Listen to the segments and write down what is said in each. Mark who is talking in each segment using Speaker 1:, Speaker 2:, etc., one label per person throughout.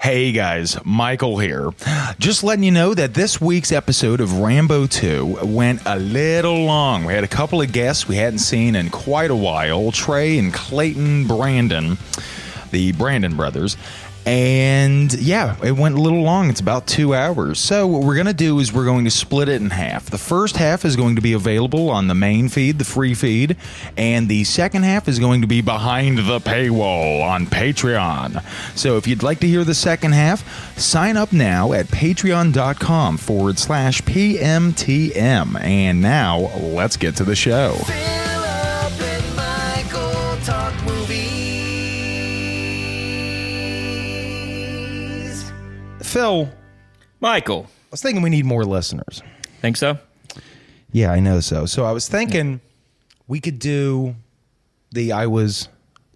Speaker 1: Hey guys, Michael here. Just letting you know that this week's episode of Rambo 2 went a little long. We had a couple of guests we hadn't seen in quite a while, Trey and Clayton Brandon, the Brandon brothers. And yeah, it went a little long. It's about 2 hours. So what we're going to do is we're going to split it in half. The first half is going to be available on the main feed, the free feed, and the second half is going to be behind the paywall on Patreon. So if you'd like to hear the second half, sign up now at patreon.com/PMTM. And now let's get to the show. Phil.
Speaker 2: Michael.
Speaker 1: I was thinking we need more listeners.
Speaker 2: Think so?
Speaker 1: Yeah, I know so. So I was thinking we could do the I was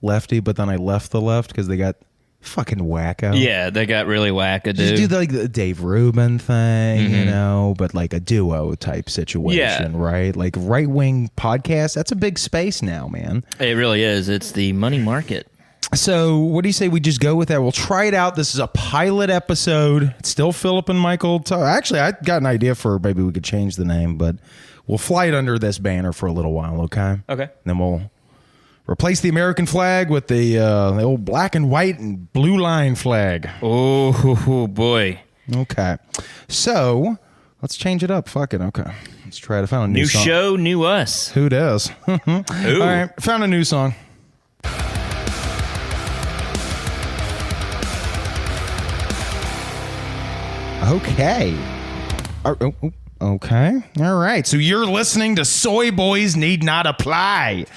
Speaker 1: lefty, but then I left the left because they got fucking wacko.
Speaker 2: Yeah, they got really wacko, dude.
Speaker 1: Just do like the Dave Rubin thing, you know, but like a duo type situation, right? Like right-wing podcast, that's a big space now, man.
Speaker 2: It really is. It's the money market.
Speaker 1: So what do you say we just go with that? We'll try it out. This is a pilot episode. It's still Philip and Michael. Actually, I got an idea for maybe we could change the name, but we'll fly it under this banner for a little while, okay?
Speaker 2: Okay.
Speaker 1: And then we'll replace the American flag with the old black and white and blue line flag.
Speaker 2: Oh, boy.
Speaker 1: Okay. So let's change it up. Fuck it. Okay. Let's try to find a new song.
Speaker 2: New show, new us.
Speaker 1: Who does? All right. Found a new song. Okay. Okay. All right. So you're listening to Soy Boys Need Not Apply.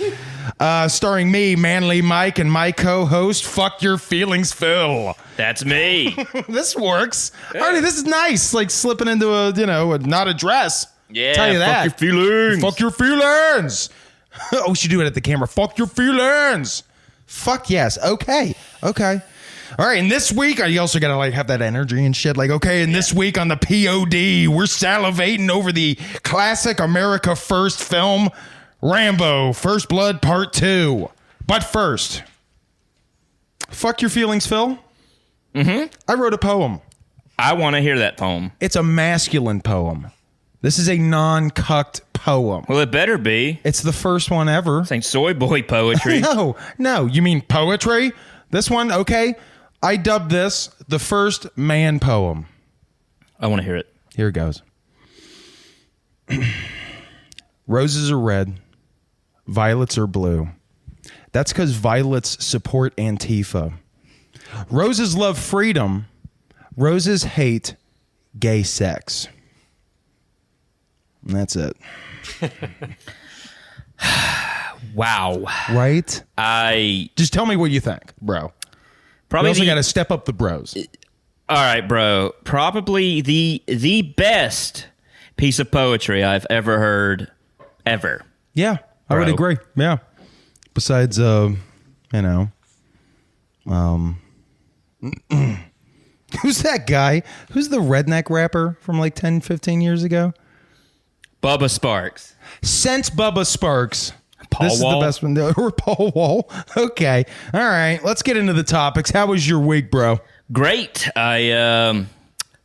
Speaker 1: Starring me, Manly Mike, and my co-host, Fuck Your Feelings Phil.
Speaker 2: That's me.
Speaker 1: This works. Yeah. Alrighty, this is nice. Like slipping into a not a dress.
Speaker 2: Yeah.
Speaker 1: Tell you that.
Speaker 2: Fuck your feelings.
Speaker 1: Fuck your feelings. Oh, we should do it at the camera. Fuck your feelings. Fuck yes. Okay. Okay. All right, and this week, you also got to like have that energy and shit. Like, okay, and this week on the POD, we're salivating over the classic America First film, Rambo, First Blood Part 2. But first, fuck your feelings, Phil. I wrote a poem.
Speaker 2: I want to hear that poem.
Speaker 1: It's a masculine poem. This is a non-cucked poem.
Speaker 2: Well, it better be.
Speaker 1: It's the first one ever.
Speaker 2: This ain't soy boy poetry.
Speaker 1: No, you mean poetry? This one, okay. I dubbed this the first man poem.
Speaker 2: I want to hear it.
Speaker 1: Here it goes. Roses are red. Violets are blue. That's because violets support Antifa. Roses love freedom. Roses hate gay sex. And that's it.
Speaker 2: Wow.
Speaker 1: Right? Just tell me what you think, bro.
Speaker 2: Probably
Speaker 1: we also got to step up the bros.
Speaker 2: All right, bro. Probably the best piece of poetry I've ever heard, ever.
Speaker 1: Yeah, I would agree. Yeah. Besides, who's that guy? Who's the redneck rapper from like 10, 15 years ago?
Speaker 2: Bubba Sparks.
Speaker 1: Since Bubba Sparks.
Speaker 2: Paul Wall.
Speaker 1: Is the best one. Or Paul Wall. Okay. All right. Let's get into the topics. How was your week, bro?
Speaker 2: Great. I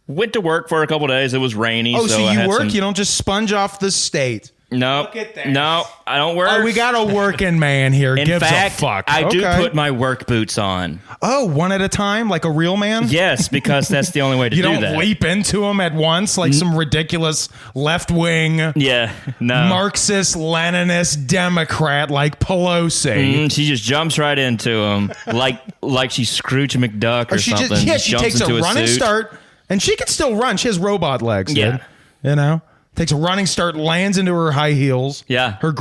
Speaker 2: went to work for a couple days. It was rainy.
Speaker 1: Oh, so you work? You don't just sponge off the state?
Speaker 2: No.
Speaker 1: Look at that.
Speaker 2: No, I don't work.
Speaker 1: Oh, we got a working man here.
Speaker 2: In
Speaker 1: Gives
Speaker 2: fact,
Speaker 1: a fuck.
Speaker 2: I do put my work boots on.
Speaker 1: Oh, one at a time? Like a real man?
Speaker 2: Yes, because that's the only way to do that.
Speaker 1: You don't leap into them at once like some ridiculous left-wing Marxist, Leninist Democrat like Pelosi.
Speaker 2: She just jumps right into them like she's Scrooge McDuck or something.
Speaker 1: She takes a running start, and she can still run. She has robot legs, dude. You know? Takes a running start, lands into her high heels.
Speaker 2: Yeah.
Speaker 1: Her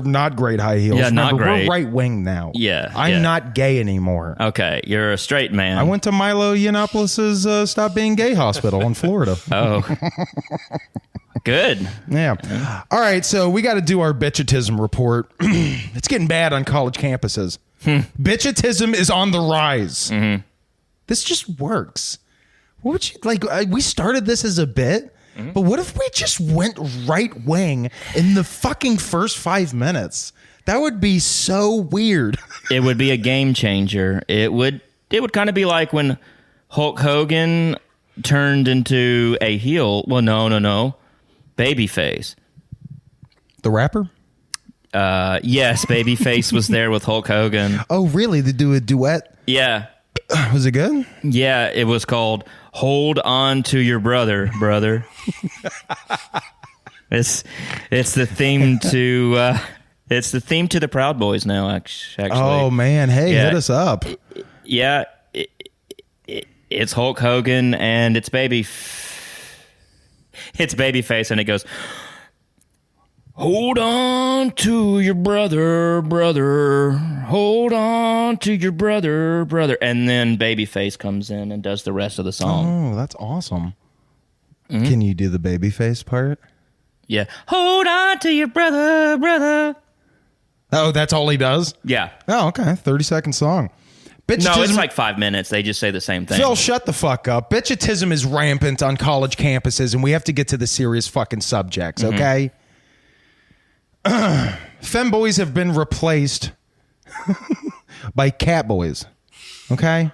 Speaker 1: not great high heels.
Speaker 2: Yeah,
Speaker 1: Remember,
Speaker 2: not great.
Speaker 1: We're right wing now.
Speaker 2: Yeah.
Speaker 1: I'm not gay anymore.
Speaker 2: Okay, you're a straight man.
Speaker 1: I went to Milo Yiannopoulos' Stop Being Gay Hospital in Florida.
Speaker 2: Oh. Good.
Speaker 1: Yeah. All right, so we got to do our bitchetism report. It's getting bad on college campuses. Bitchetism is on the rise. This just works. What would you like? We started this as a bit. But what if we just went right wing in the fucking first 5 minutes? That would be so weird.
Speaker 2: It would be a game changer. It would kind of be like when Hulk Hogan turned into a heel. Well, no. Babyface.
Speaker 1: The rapper?
Speaker 2: Yes, Babyface was there with Hulk Hogan.
Speaker 1: Oh, really? They do a duet?
Speaker 2: Yeah.
Speaker 1: Was it good?
Speaker 2: Yeah, it was called Hold On to Your Brother, Brother. It's the theme to the Proud Boys now, actually.
Speaker 1: Oh, man. Hey, hit us up.
Speaker 2: Yeah. It's Hulk Hogan and it's Babyface, and it goes, hold on to your brother, brother. Hold on to your brother, brother. And then Babyface comes in and does the rest of the song.
Speaker 1: Oh, that's awesome. Mm-hmm. Can you do the Babyface part?
Speaker 2: Yeah. Hold on to your brother, brother.
Speaker 1: Oh, that's all he does?
Speaker 2: Yeah.
Speaker 1: Oh, okay. 30-second song. Bitchetism.
Speaker 2: No, it's like 5 minutes. They just say the same thing.
Speaker 1: Phil, shut the fuck up. Bitchetism is rampant on college campuses, and we have to get to the serious fucking subjects, okay? Femboys have been replaced by catboys, okay?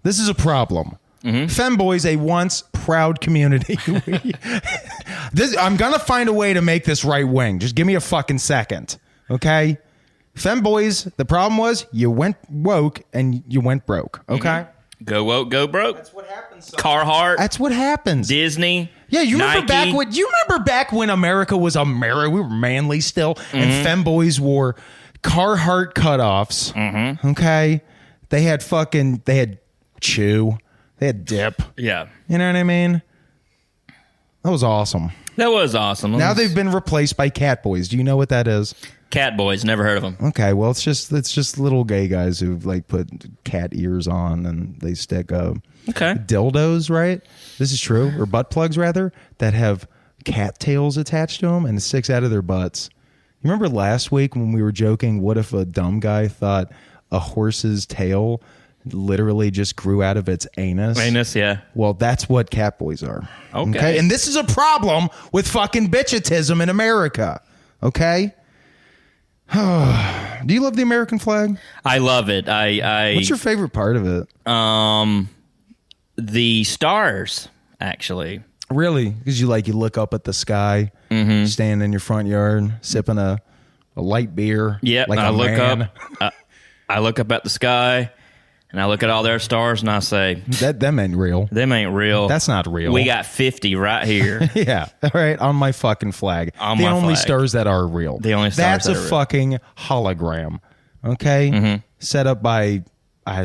Speaker 1: This is a problem. Femboys, a once proud community. I'm going to find a way to make this right wing. Just give me a fucking second, okay? Femboys, the problem was you went woke and you went broke, okay?
Speaker 2: Go woke, go broke.
Speaker 1: That's what happens.
Speaker 2: Carhartt.
Speaker 1: That's what happens.
Speaker 2: Disney.
Speaker 1: Yeah, you remember
Speaker 2: Nike.
Speaker 1: back when America was America? We were manly still, and femboys wore Carhartt cutoffs. Okay, they had chew, they had dip.
Speaker 2: Yeah,
Speaker 1: you know what I mean. That was awesome.
Speaker 2: That was awesome.
Speaker 1: Now they've been replaced by catboys. Do you know what that is?
Speaker 2: Cat boys. Never heard of them.
Speaker 1: Okay, well it's just little gay guys who like put cat ears on and they stick dildos, right? This is true, or butt plugs rather, that have cat tails attached to them and it sticks out of their butts. You remember last week when we were joking, what if a dumb guy thought a horse's tail literally just grew out of its anus?
Speaker 2: Anus, yeah.
Speaker 1: Well, that's what catboys are.
Speaker 2: Okay.
Speaker 1: And this is a problem with fucking bitchetism in America. Okay? Do you love the American flag?
Speaker 2: I love it.
Speaker 1: What's your favorite part of it?
Speaker 2: The stars, actually.
Speaker 1: Really? Because you look up at the sky, stand in your front yard, sipping a light beer.
Speaker 2: Yeah,
Speaker 1: like
Speaker 2: I look
Speaker 1: man.
Speaker 2: up. I look up at the sky, and I look at all their stars, and I say,
Speaker 1: them ain't real.
Speaker 2: Them ain't real.
Speaker 1: That's not real.
Speaker 2: We got 50 right here.
Speaker 1: Yeah, all right, on my fucking flag. The only stars that are real.
Speaker 2: The only stars
Speaker 1: That's a fucking hologram. Okay, set up by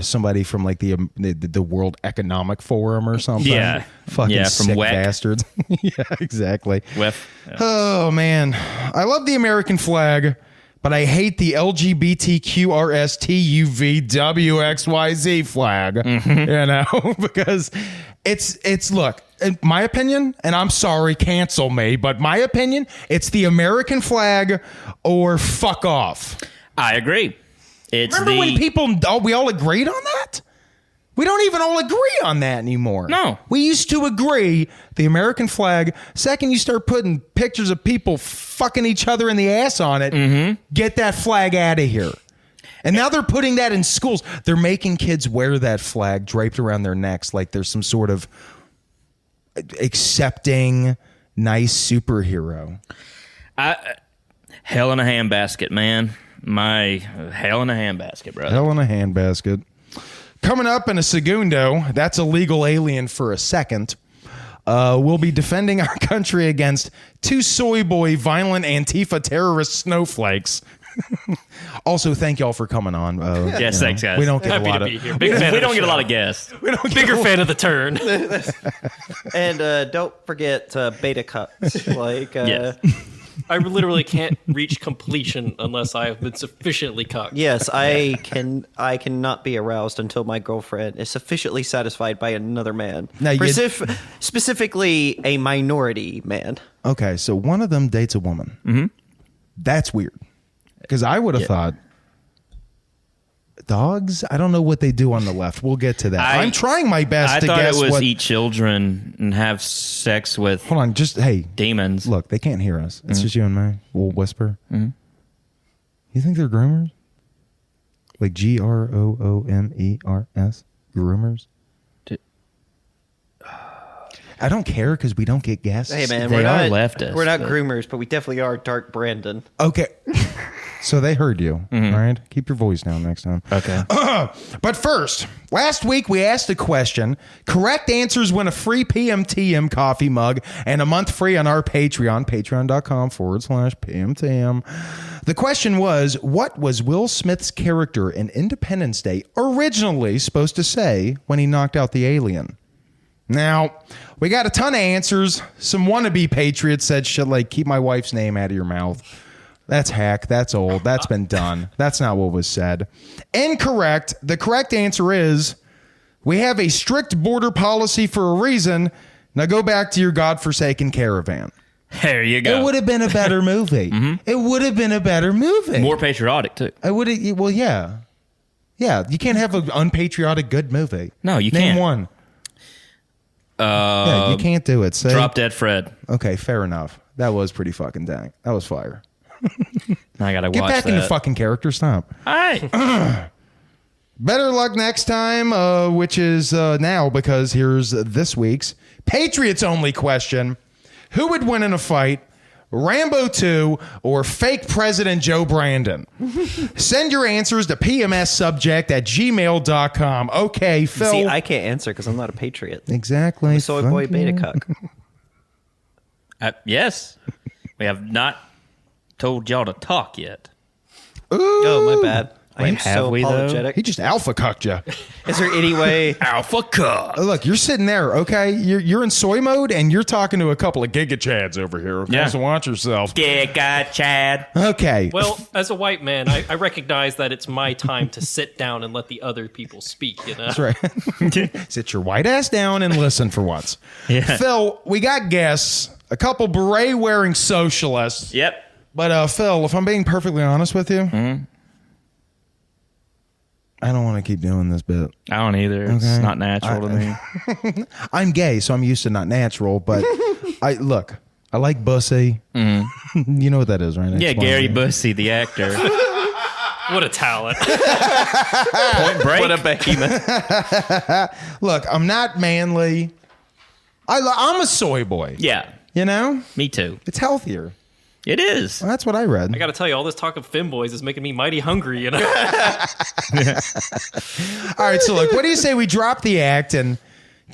Speaker 1: somebody from like the World Economic Forum or something.
Speaker 2: Yeah,
Speaker 1: fucking
Speaker 2: from
Speaker 1: sick
Speaker 2: WEC.
Speaker 1: bastards. Yeah, exactly.
Speaker 2: Yeah.
Speaker 1: Oh man, I love the American flag, but I hate the LGBTQRSTUVWXYZ flag. You know, because it's look, in my opinion, and I'm sorry, cancel me, but my opinion, it's the American flag or fuck off.
Speaker 2: I agree.
Speaker 1: Remember when we all agreed on that? We don't even all agree on that anymore.
Speaker 2: No.
Speaker 1: We used to agree the American flag. Second, you start putting pictures of people fucking each other in the ass on it. Get that flag out of here. And now they're putting that in schools. They're making kids wear that flag draped around their necks like there's some sort of accepting, nice superhero.
Speaker 2: Hell in a handbasket, man. My hell in a handbasket, brother.
Speaker 1: Hell in a handbasket. Coming up in a segundo, that's a legal alien for a second. We'll be defending our country against two soy boy violent Antifa terrorist snowflakes. Also, thank y'all for coming on.
Speaker 2: Yes, thanks, guys.
Speaker 1: We don't get
Speaker 3: Happy
Speaker 1: a lot
Speaker 3: to
Speaker 1: of
Speaker 3: be here. Big fan
Speaker 2: We
Speaker 3: of
Speaker 2: don't
Speaker 3: the
Speaker 2: get a
Speaker 3: show.
Speaker 2: lot of guests.
Speaker 3: Bigger fan of the turn.
Speaker 4: And don't forget beta cups.
Speaker 2: Yes.
Speaker 3: I literally can't reach completion unless I have been sufficiently cocked.
Speaker 4: Yes, I cannot be aroused until my girlfriend is sufficiently satisfied by another man.
Speaker 1: Now,
Speaker 4: specifically a minority man.
Speaker 1: Okay, so one of them dates a woman. That's weird. Because I would have thought dogs. I don't know what they do on the left. We'll get to that. I'm trying my best to guess
Speaker 2: I thought it was
Speaker 1: what.
Speaker 2: eat children and have sex with
Speaker 1: Hold on, just hey,
Speaker 2: demons.
Speaker 1: look, they can't hear us. It's just you and me. We'll whisper. You think they're groomers? Like GROOMERS? Groomers? I don't care because we don't get guests.
Speaker 4: Hey, man,
Speaker 2: They
Speaker 4: we're
Speaker 2: are
Speaker 4: not
Speaker 2: leftists,
Speaker 4: We're not
Speaker 2: but-
Speaker 4: groomers, but we definitely are Dark Brandon.
Speaker 1: Okay. So they heard you, all right? Keep your voice down next time.
Speaker 2: Okay.
Speaker 1: But first, last week we asked a question. Correct answers win a free PMTM coffee mug and a month free on our Patreon, patreon.com/PMTM. The question was, what was Will Smith's character in Independence Day originally supposed to say when he knocked out the alien? Now, we got a ton of answers. Some wannabe patriots said shit like, keep my wife's name out of your mouth. That's hack. That's old. That's been done. That's not what was said. Incorrect. The correct answer is, we have a strict border policy for a reason. Now go back to your godforsaken caravan.
Speaker 2: There you go.
Speaker 1: It would have been a better movie. It would have been a better movie.
Speaker 2: More patriotic, too.
Speaker 1: I would have. Well, yeah. Yeah, you can't have an unpatriotic good movie.
Speaker 2: No, you
Speaker 1: Name
Speaker 2: can't.
Speaker 1: one. Yeah, you can't do it. Say,
Speaker 2: Drop Dead Fred.
Speaker 1: Okay, fair enough. That was pretty fucking dang. That was fire.
Speaker 2: I got to watch
Speaker 1: Get back
Speaker 2: that.
Speaker 1: into fucking character. Stop.
Speaker 2: All right.
Speaker 1: Better luck next time, which is now, because here's this week's Patriots only question. Who would win in a fight, Rambo 2 or fake President Joe Brandon? Send your answers to pmssubject@gmail.com. Okay, Phil.
Speaker 4: See, I can't answer because I'm not a patriot.
Speaker 1: Exactly.
Speaker 4: Soy boy
Speaker 1: Fuck
Speaker 4: beta
Speaker 1: you.
Speaker 4: cuck.
Speaker 2: Yes. We have not told y'all to talk yet.
Speaker 4: Oh, my bad. I am
Speaker 2: have
Speaker 4: so
Speaker 2: we, though?
Speaker 4: apologetic.
Speaker 1: He just alpha cucked you.
Speaker 4: Is there any way?
Speaker 2: Alpha Cup.
Speaker 1: Look, you're sitting there, okay? You're in soy mode, and you're talking to a couple of Giga Chads over here. Okay?
Speaker 2: Yeah.
Speaker 1: So watch yourself.
Speaker 2: Giga Chad.
Speaker 1: Okay.
Speaker 3: Well, as a white man, I recognize that it's my time to sit down and let the other people speak, you know?
Speaker 1: That's right. Sit your white ass down and listen for once.
Speaker 2: Yeah.
Speaker 1: Phil, we got guests, a couple beret-wearing socialists.
Speaker 2: Yep.
Speaker 1: But, Phil, if I'm being perfectly honest with you, I don't want to keep doing this bit.
Speaker 2: I don't either. It's
Speaker 1: Okay.
Speaker 2: not natural to me.
Speaker 1: I'm gay, so I'm used to not natural, but I like bussy. You know what that is, right?
Speaker 2: Yeah,
Speaker 1: Explain
Speaker 2: Gary
Speaker 1: it.
Speaker 2: Busey, the actor.
Speaker 3: What a talent.
Speaker 2: Point Break.
Speaker 4: What a behemoth.
Speaker 1: Look, I'm not manly. I'm a soy boy.
Speaker 2: Yeah,
Speaker 1: You know?
Speaker 2: me too.
Speaker 1: It's healthier.
Speaker 2: It is.
Speaker 1: Well, that's what I read.
Speaker 3: I got to tell you, all this talk of femboys is making me mighty hungry, you know?
Speaker 1: All right, so look, what do you say we drop the act and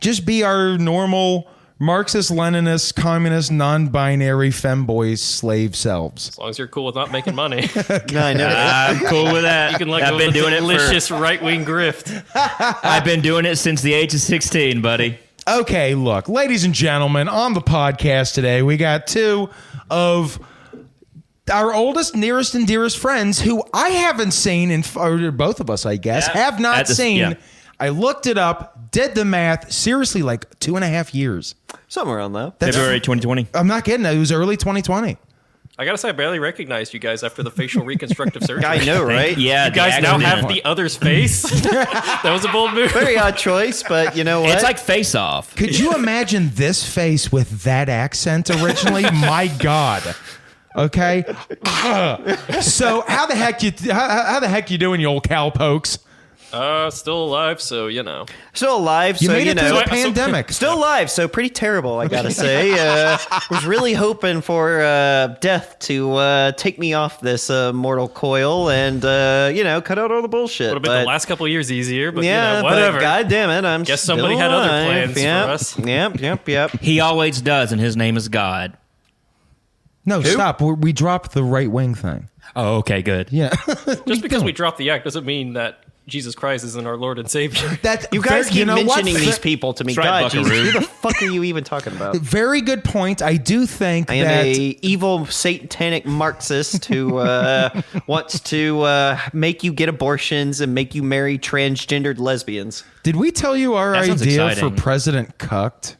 Speaker 1: just be our normal Marxist, Leninist, communist, non-binary femboy slave selves?
Speaker 3: As long as you're cool with not making money.
Speaker 4: No, I know.
Speaker 2: I'm cool with that.
Speaker 3: You can let
Speaker 2: I've
Speaker 3: go
Speaker 2: been
Speaker 3: of the
Speaker 2: doing it
Speaker 3: delicious right-wing grift.
Speaker 2: I've been doing it since the age of 16, buddy.
Speaker 1: Okay, look, ladies and gentlemen, on the podcast today, we got two of our oldest, nearest, and dearest friends who I haven't seen, or both of us, I guess,
Speaker 2: Yeah.
Speaker 1: have not seen.
Speaker 2: Yeah.
Speaker 1: I looked it up, did the math, seriously, like 2.5 years.
Speaker 4: Somewhere around that.
Speaker 1: That's-
Speaker 2: February 2020.
Speaker 1: I'm not kidding. It was early 2020.
Speaker 3: I got to say, I barely recognized you guys after the facial reconstructive surgery.
Speaker 4: I know, right?
Speaker 2: Yeah,
Speaker 3: You guys now have
Speaker 2: accident.
Speaker 3: the other's face? That was a bold move.
Speaker 4: Very odd choice, but you know what?
Speaker 2: It's like Face Off.
Speaker 1: Could you imagine this face with that accent originally? My God. Okay. So how the heck you doing, you old cowpokes?
Speaker 3: Still alive, so, you know.
Speaker 4: still alive,
Speaker 1: You
Speaker 4: so
Speaker 1: made
Speaker 4: you
Speaker 1: it through
Speaker 4: know.
Speaker 1: the pandemic.
Speaker 4: Still alive, so pretty terrible, I gotta say. Was really hoping for death to take me off this mortal coil and, cut out all the bullshit.
Speaker 3: Would have been
Speaker 4: but,
Speaker 3: the last couple of years easier, but,
Speaker 4: yeah,
Speaker 3: you know, whatever.
Speaker 4: but God damn it, I'm
Speaker 3: Guess
Speaker 4: still
Speaker 3: somebody had other
Speaker 4: alive.
Speaker 3: plans for
Speaker 4: Yep,
Speaker 3: us.
Speaker 4: Yep.
Speaker 2: He always does, and his name is God.
Speaker 1: No, stop. We dropped the right wing thing.
Speaker 2: Oh, okay, good.
Speaker 1: Yeah.
Speaker 3: Just because we dropped the act doesn't mean that Jesus Christ isn't our Lord and Savior.
Speaker 1: That
Speaker 4: You guys keep mentioning
Speaker 1: what?
Speaker 4: these people to me.
Speaker 2: That's right,
Speaker 4: God, Jesus,
Speaker 2: Buckaroo.
Speaker 4: who the fuck are you even talking about?
Speaker 1: Very good point. I do think
Speaker 4: I am
Speaker 1: that
Speaker 4: a evil satanic Marxist who wants to make you get abortions and make you marry transgendered lesbians.
Speaker 1: Did we tell you our
Speaker 2: That sounds
Speaker 1: idea for
Speaker 2: exciting.
Speaker 1: President Cucked?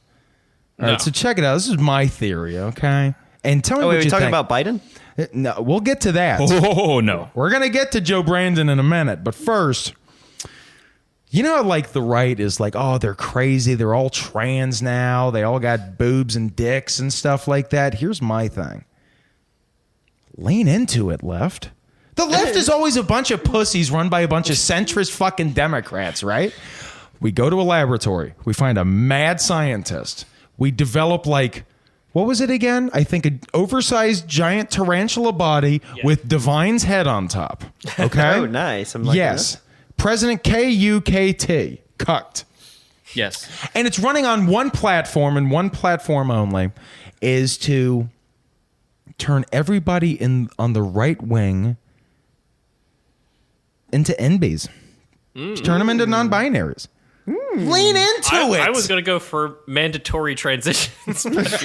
Speaker 1: All
Speaker 3: No.
Speaker 1: right, so check it out. This is my theory, okay? And tell me
Speaker 4: Oh,
Speaker 1: what
Speaker 4: wait,
Speaker 1: you
Speaker 4: we're talking
Speaker 1: think.
Speaker 4: about Biden?
Speaker 1: No, we'll get to that.
Speaker 2: Oh, no.
Speaker 1: We're going to get to Joe Brandon in a minute. But first, you know, like the right is like, oh, they're crazy. They're all trans now. They all got boobs and dicks and stuff like that. Here's my thing. Lean into it, left. The left is always a bunch of pussies run by a bunch of centrist fucking Democrats, right? We go to a laboratory. We find a mad scientist. we develop like, what was it again? I think an oversized giant tarantula body with Divine's head on top. Okay.
Speaker 4: Oh, nice. I'm like,
Speaker 1: yes. President KUKT. Cucked.
Speaker 2: Yes.
Speaker 1: And it's running on one platform and one platform only, is to turn everybody on the right wing into NBs. Turn them into non-binaries. Lean into it.
Speaker 3: I was going to go for mandatory transitions, but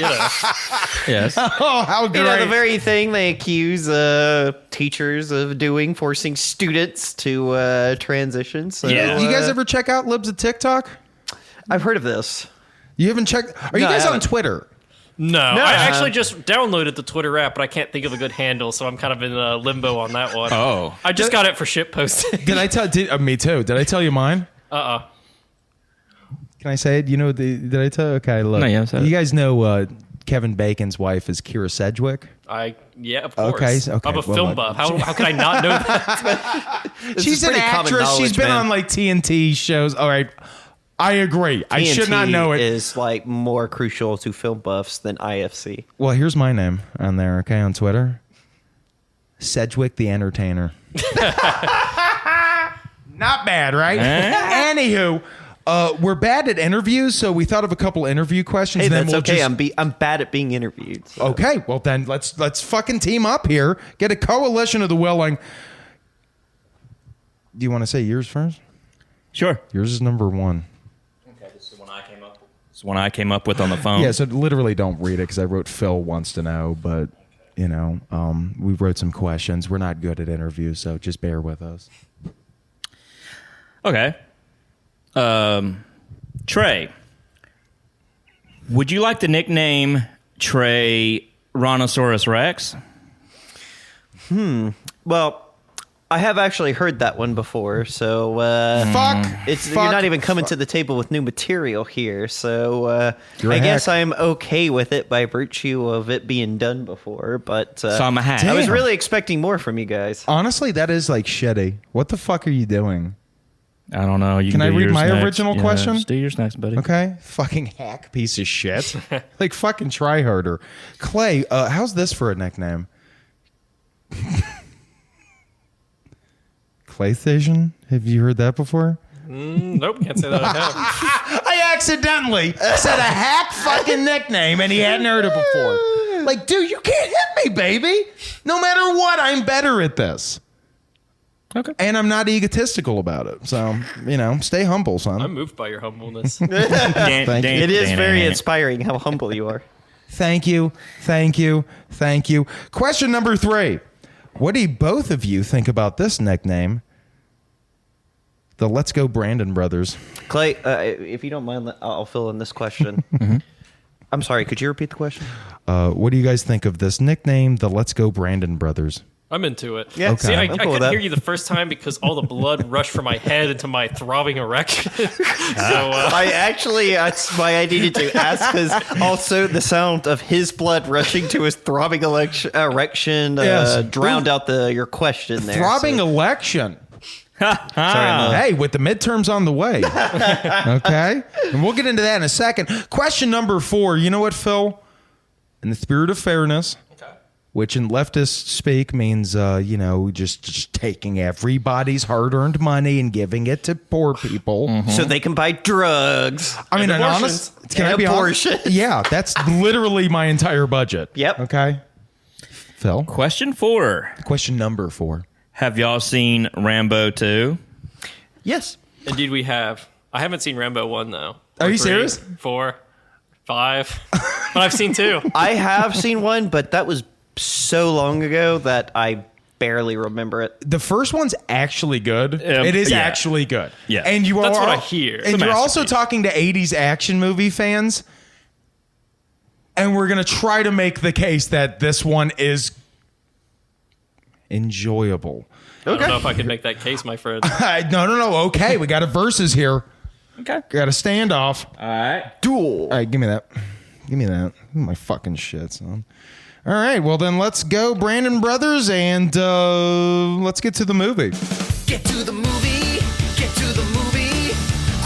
Speaker 2: Yes.
Speaker 1: Oh, how great.
Speaker 4: You know, the very thing they accuse teachers of doing, forcing students to transition. So,
Speaker 2: Yeah.
Speaker 1: You guys ever check out Libs of TikTok?
Speaker 4: I've heard of this.
Speaker 1: You haven't checked? Are you
Speaker 4: No, I
Speaker 1: guys on
Speaker 4: haven't.
Speaker 1: Twitter?
Speaker 3: No, I actually just downloaded the Twitter app, but I can't think of a good handle, so I'm kind of in limbo on that one.
Speaker 2: Oh.
Speaker 3: I just got it for shit posting.
Speaker 1: Did I tell? Me too. Did I tell you mine? Can I say it? You know, did I tell? Okay, look.
Speaker 2: No, yeah, say it.
Speaker 1: You guys know Kevin Bacon's wife is Kira Sedgwick.
Speaker 3: Yeah, of course.
Speaker 1: Okay,
Speaker 3: I'm a
Speaker 1: well,
Speaker 3: film buff. How could I not know that?
Speaker 1: She's an
Speaker 4: pretty common
Speaker 1: actress. She's
Speaker 4: knowledge,
Speaker 1: been
Speaker 4: man.
Speaker 1: on like TNT shows. All right. I agree. I should not know it.
Speaker 4: Is like more crucial to film buffs than IFC.
Speaker 1: Well, here's my name on there, okay, on Twitter. Sedgwick the Entertainer. Not bad, right? Anywho, we're bad at interviews, so we thought of a couple interview questions.
Speaker 4: Hey,
Speaker 1: and then
Speaker 4: that's
Speaker 1: we'll
Speaker 4: okay.
Speaker 1: just-
Speaker 4: I'm bad at being interviewed. So.
Speaker 1: Okay, well then let's fucking team up here. Get a coalition of the willing. Do you want to say yours first?
Speaker 2: Sure.
Speaker 1: Yours is number 1.
Speaker 2: Okay, this is one I came up with. This is one I came up with on the phone.
Speaker 1: Yeah, so literally don't read it because I wrote Phil wants to know, but you know, we wrote some questions. We're not good at interviews, so just bear with us.
Speaker 2: Okay. Trey, would you like the nickname Trey Rhinoceros Rex?
Speaker 4: Well, I have actually heard that one before, so
Speaker 1: Fuck.
Speaker 4: you're not even coming to the table with new material here. So
Speaker 1: You're a
Speaker 4: I guess
Speaker 1: hack.
Speaker 4: I'm okay with it by virtue of it being done before. But
Speaker 2: So I'm a hack.
Speaker 4: I was
Speaker 1: Damn.
Speaker 4: really expecting more from you guys.
Speaker 1: Honestly, that is like shitty. What the fuck are you doing?
Speaker 2: I don't know. You
Speaker 1: Can I
Speaker 2: do
Speaker 1: read
Speaker 2: yours
Speaker 1: my
Speaker 2: next.
Speaker 1: original question?
Speaker 2: Just do yours next, buddy.
Speaker 1: Okay, fucking hack piece of shit. Like fucking try harder. Clay, how's this for a nickname? Claythasion? Have you heard that before?
Speaker 3: Nope, can't say that I have.
Speaker 1: I accidentally said a hack fucking nickname and he hadn't heard it before. Like, dude, you can't hit me, baby. No matter what, I'm better at this.
Speaker 2: Okay.
Speaker 1: And I'm not egotistical about it. So, you know, stay humble, son.
Speaker 3: I'm moved by your humbleness.
Speaker 1: Thank you.
Speaker 4: It is very inspiring how humble you are.
Speaker 1: Thank you. Thank you. Thank you. Question number 3. What do both of you think about this nickname? The Let's Go Brandon Brothers.
Speaker 4: Clay, if you don't mind, I'll fill in this question. I'm sorry, could you repeat the question?
Speaker 1: What do you guys think of this nickname, the Let's Go Brandon Brothers?
Speaker 3: I'm into it.
Speaker 4: Yeah,
Speaker 3: See, I
Speaker 4: I'm cool with
Speaker 3: couldn't
Speaker 4: that.
Speaker 3: hear you the first time because all the blood rushed from my head into my throbbing erection. So
Speaker 4: That's why I needed to ask, because also the sound of his blood rushing to his throbbing erection
Speaker 1: Yes.
Speaker 4: drowned out your question there.
Speaker 1: Throbbing
Speaker 4: so-
Speaker 1: election.
Speaker 4: Sorry,
Speaker 1: Hey, with the midterms on the way. Okay? And we'll get into that in a second. Question number 4. You know what, Phil? In the spirit of fairness, which in leftist speak means, you know, just taking everybody's hard-earned money and giving it to poor people.
Speaker 4: so they can buy drugs.
Speaker 1: I mean, an
Speaker 3: abortions.
Speaker 1: honest... Can I be honest?
Speaker 4: Abortions.
Speaker 1: Yeah, that's literally my entire budget.
Speaker 4: Yep.
Speaker 1: Okay? Phil?
Speaker 2: Question 4.
Speaker 1: Question number 4.
Speaker 2: Have y'all seen Rambo 2?
Speaker 4: Yes.
Speaker 3: indeed we have. I haven't seen Rambo 1 though.
Speaker 1: Are
Speaker 3: Or
Speaker 1: you
Speaker 3: 3,
Speaker 1: serious?
Speaker 3: 4, 5. But I've seen 2.
Speaker 4: I have seen one, but that was so long ago that I barely remember it.
Speaker 1: The first one's actually good. It is
Speaker 2: yeah.
Speaker 1: actually good.
Speaker 2: Yeah.
Speaker 1: And you
Speaker 3: That's
Speaker 1: are,
Speaker 3: what I hear.
Speaker 1: And
Speaker 3: It's a
Speaker 1: you're also
Speaker 3: masterpiece.
Speaker 1: talking to 80s action movie fans. And we're going to try to make the case that this one is enjoyable.
Speaker 3: I don't know if I can make that case, my friend.
Speaker 1: No. Okay, we got a versus here.
Speaker 2: Okay.
Speaker 1: Got a standoff.
Speaker 2: All right.
Speaker 4: Duel.
Speaker 1: All right, give me that. Give me that. My fucking shit, son. All right, well then let's go, Brandon Brothers, and let's get to the movie.
Speaker 5: Get to the movie, get to the movie.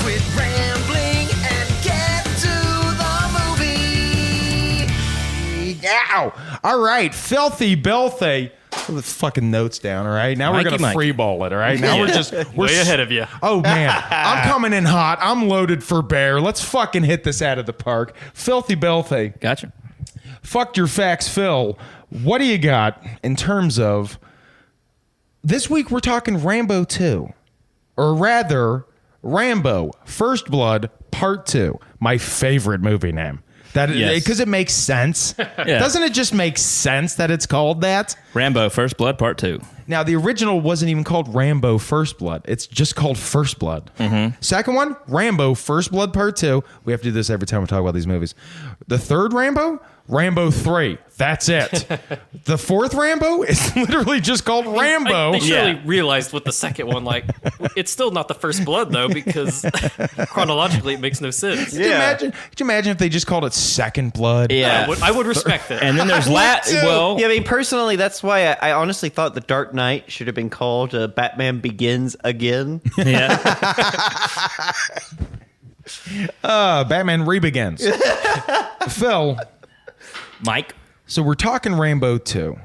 Speaker 5: Quit rambling and get to the movie.
Speaker 1: Wow. All right. Filthy Bilthy. Put the fucking notes down, all right? Now we're
Speaker 2: Mikey,
Speaker 1: going to
Speaker 2: Mikey.
Speaker 1: free ball it, all right? Now we're
Speaker 3: Way ahead of you.
Speaker 1: Oh, man. I'm coming in hot. I'm loaded for bear. Let's fucking hit this out of the park. Filthy Bilthy.
Speaker 2: Gotcha.
Speaker 1: Fuck your facts, Phil. What do you got in terms of this week? We're talking Rambo 2, or rather, Rambo First Blood Part 2. My favorite movie name. That
Speaker 2: Yes.
Speaker 1: because it makes sense.
Speaker 2: Yeah.
Speaker 1: Doesn't it just make sense that it's called that?
Speaker 2: Rambo First Blood Part 2.
Speaker 1: Now, the original wasn't even called Rambo First Blood. It's just called First Blood. Second one, Rambo First Blood Part 2. We have to do this every time we talk about these movies. The third Rambo, Rambo 3. That's it. The fourth Rambo is literally just called Rambo.
Speaker 3: They surely
Speaker 2: Yeah.
Speaker 3: realized with the second one, like, it's still not the First Blood, though, because chronologically it makes no sense.
Speaker 1: Could you imagine if they just called it Second Blood?
Speaker 2: Yeah.
Speaker 3: I would respect that.
Speaker 2: And then there's well,
Speaker 4: Yeah, I mean, personally, that's why I honestly thought The Dark Knight should have been called Batman Begins Again.
Speaker 2: yeah.
Speaker 1: Batman Rebegins. Phil,
Speaker 2: Mike.
Speaker 1: so we're talking Rambo 2,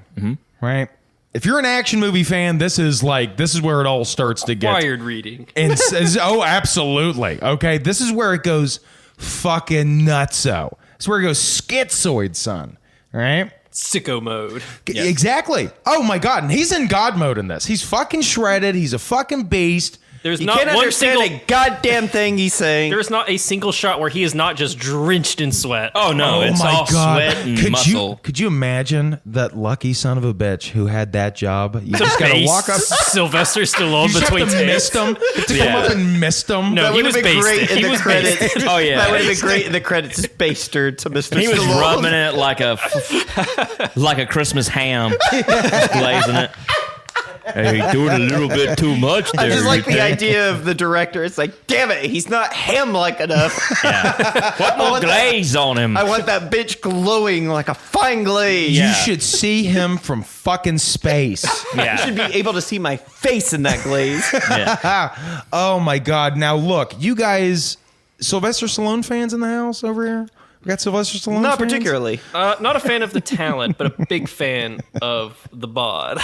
Speaker 1: right? If you're an action movie fan, this is where it all starts to get.
Speaker 3: Required reading.
Speaker 1: And oh, absolutely. Okay, this is where it goes fucking nutso. It's where it goes schizoid, son. All right?
Speaker 3: Sicko mode.
Speaker 1: Exactly. Oh my god, and he's in God mode in this. He's fucking shredded. He's a fucking beast.
Speaker 3: There's
Speaker 4: You
Speaker 3: not
Speaker 4: can't
Speaker 3: one
Speaker 4: understand
Speaker 3: single.
Speaker 4: a goddamn thing he's saying.
Speaker 3: There is not a single shot where he is not just drenched in sweat.
Speaker 2: Oh no, it's all sweat and muscle.
Speaker 1: Could you imagine that lucky son of a bitch who had that job? You just gotta
Speaker 3: Face
Speaker 1: walk up.
Speaker 3: Sylvester Stallone
Speaker 1: You just
Speaker 3: between
Speaker 1: have to mist
Speaker 3: takes.
Speaker 1: him. To come up and mist him.
Speaker 3: No,
Speaker 4: That
Speaker 3: he
Speaker 4: would
Speaker 3: was
Speaker 4: have been great
Speaker 3: basted.
Speaker 4: in
Speaker 3: He
Speaker 4: the
Speaker 3: was
Speaker 4: credits.
Speaker 3: basted.
Speaker 2: Oh yeah,
Speaker 4: That would have been great in the credits. Is baster to Mr.
Speaker 2: he was
Speaker 4: Stallone.
Speaker 2: rubbing it like a Christmas ham, just glazing it. Hey, doing a little bit too much there.
Speaker 4: I just like
Speaker 2: you
Speaker 4: the
Speaker 2: think?
Speaker 4: idea of the director. It's like, damn it, he's not ham-like enough.
Speaker 2: Yeah. Put more
Speaker 4: want that-
Speaker 2: glaze on him.
Speaker 4: I want that bitch glowing like a fine glaze.
Speaker 1: You
Speaker 2: Yeah.
Speaker 1: should see him from fucking space.
Speaker 4: You
Speaker 2: Yeah.
Speaker 4: should be able to see my face in that glaze.
Speaker 2: Yeah.
Speaker 1: Oh my god! Now look, you guys, Sylvester Stallone fans in the house over here. We got Sylvester Stallone.
Speaker 4: Not
Speaker 1: fans?
Speaker 4: particularly.
Speaker 3: Not a fan of the talent, but a big fan of the bod.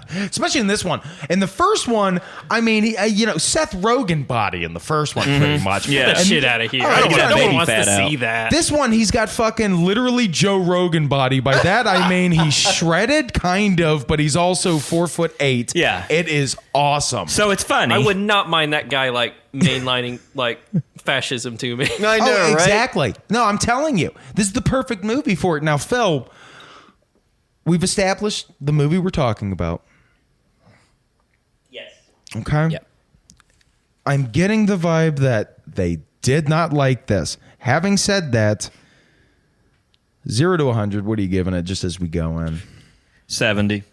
Speaker 1: Especially in this one. In the first one, I mean, Seth Rogen body in the first one, pretty much.
Speaker 2: Yeah.
Speaker 3: Get the
Speaker 1: And
Speaker 3: shit out of here.
Speaker 1: All right,
Speaker 3: No
Speaker 1: no
Speaker 3: one
Speaker 2: baby
Speaker 3: wants to
Speaker 2: fat out.
Speaker 3: see that.
Speaker 1: This one, he's got fucking literally Joe Rogan body. By that, I mean he's shredded, kind of, but he's also 4'8".
Speaker 2: Yeah.
Speaker 1: It is awesome.
Speaker 2: So it's funny.
Speaker 3: I would not mind that guy like mainlining like fascism to me.
Speaker 4: I know, right?
Speaker 1: Exactly. No, I'm telling you, this is the perfect movie for it. Now, Phil, we've established the movie we're talking about.
Speaker 2: Yes.
Speaker 1: Okay.
Speaker 2: Yep.
Speaker 1: I'm getting the vibe that they did not like this. Having said that, 0 to 100, what are you giving it just as we go in?
Speaker 2: 70.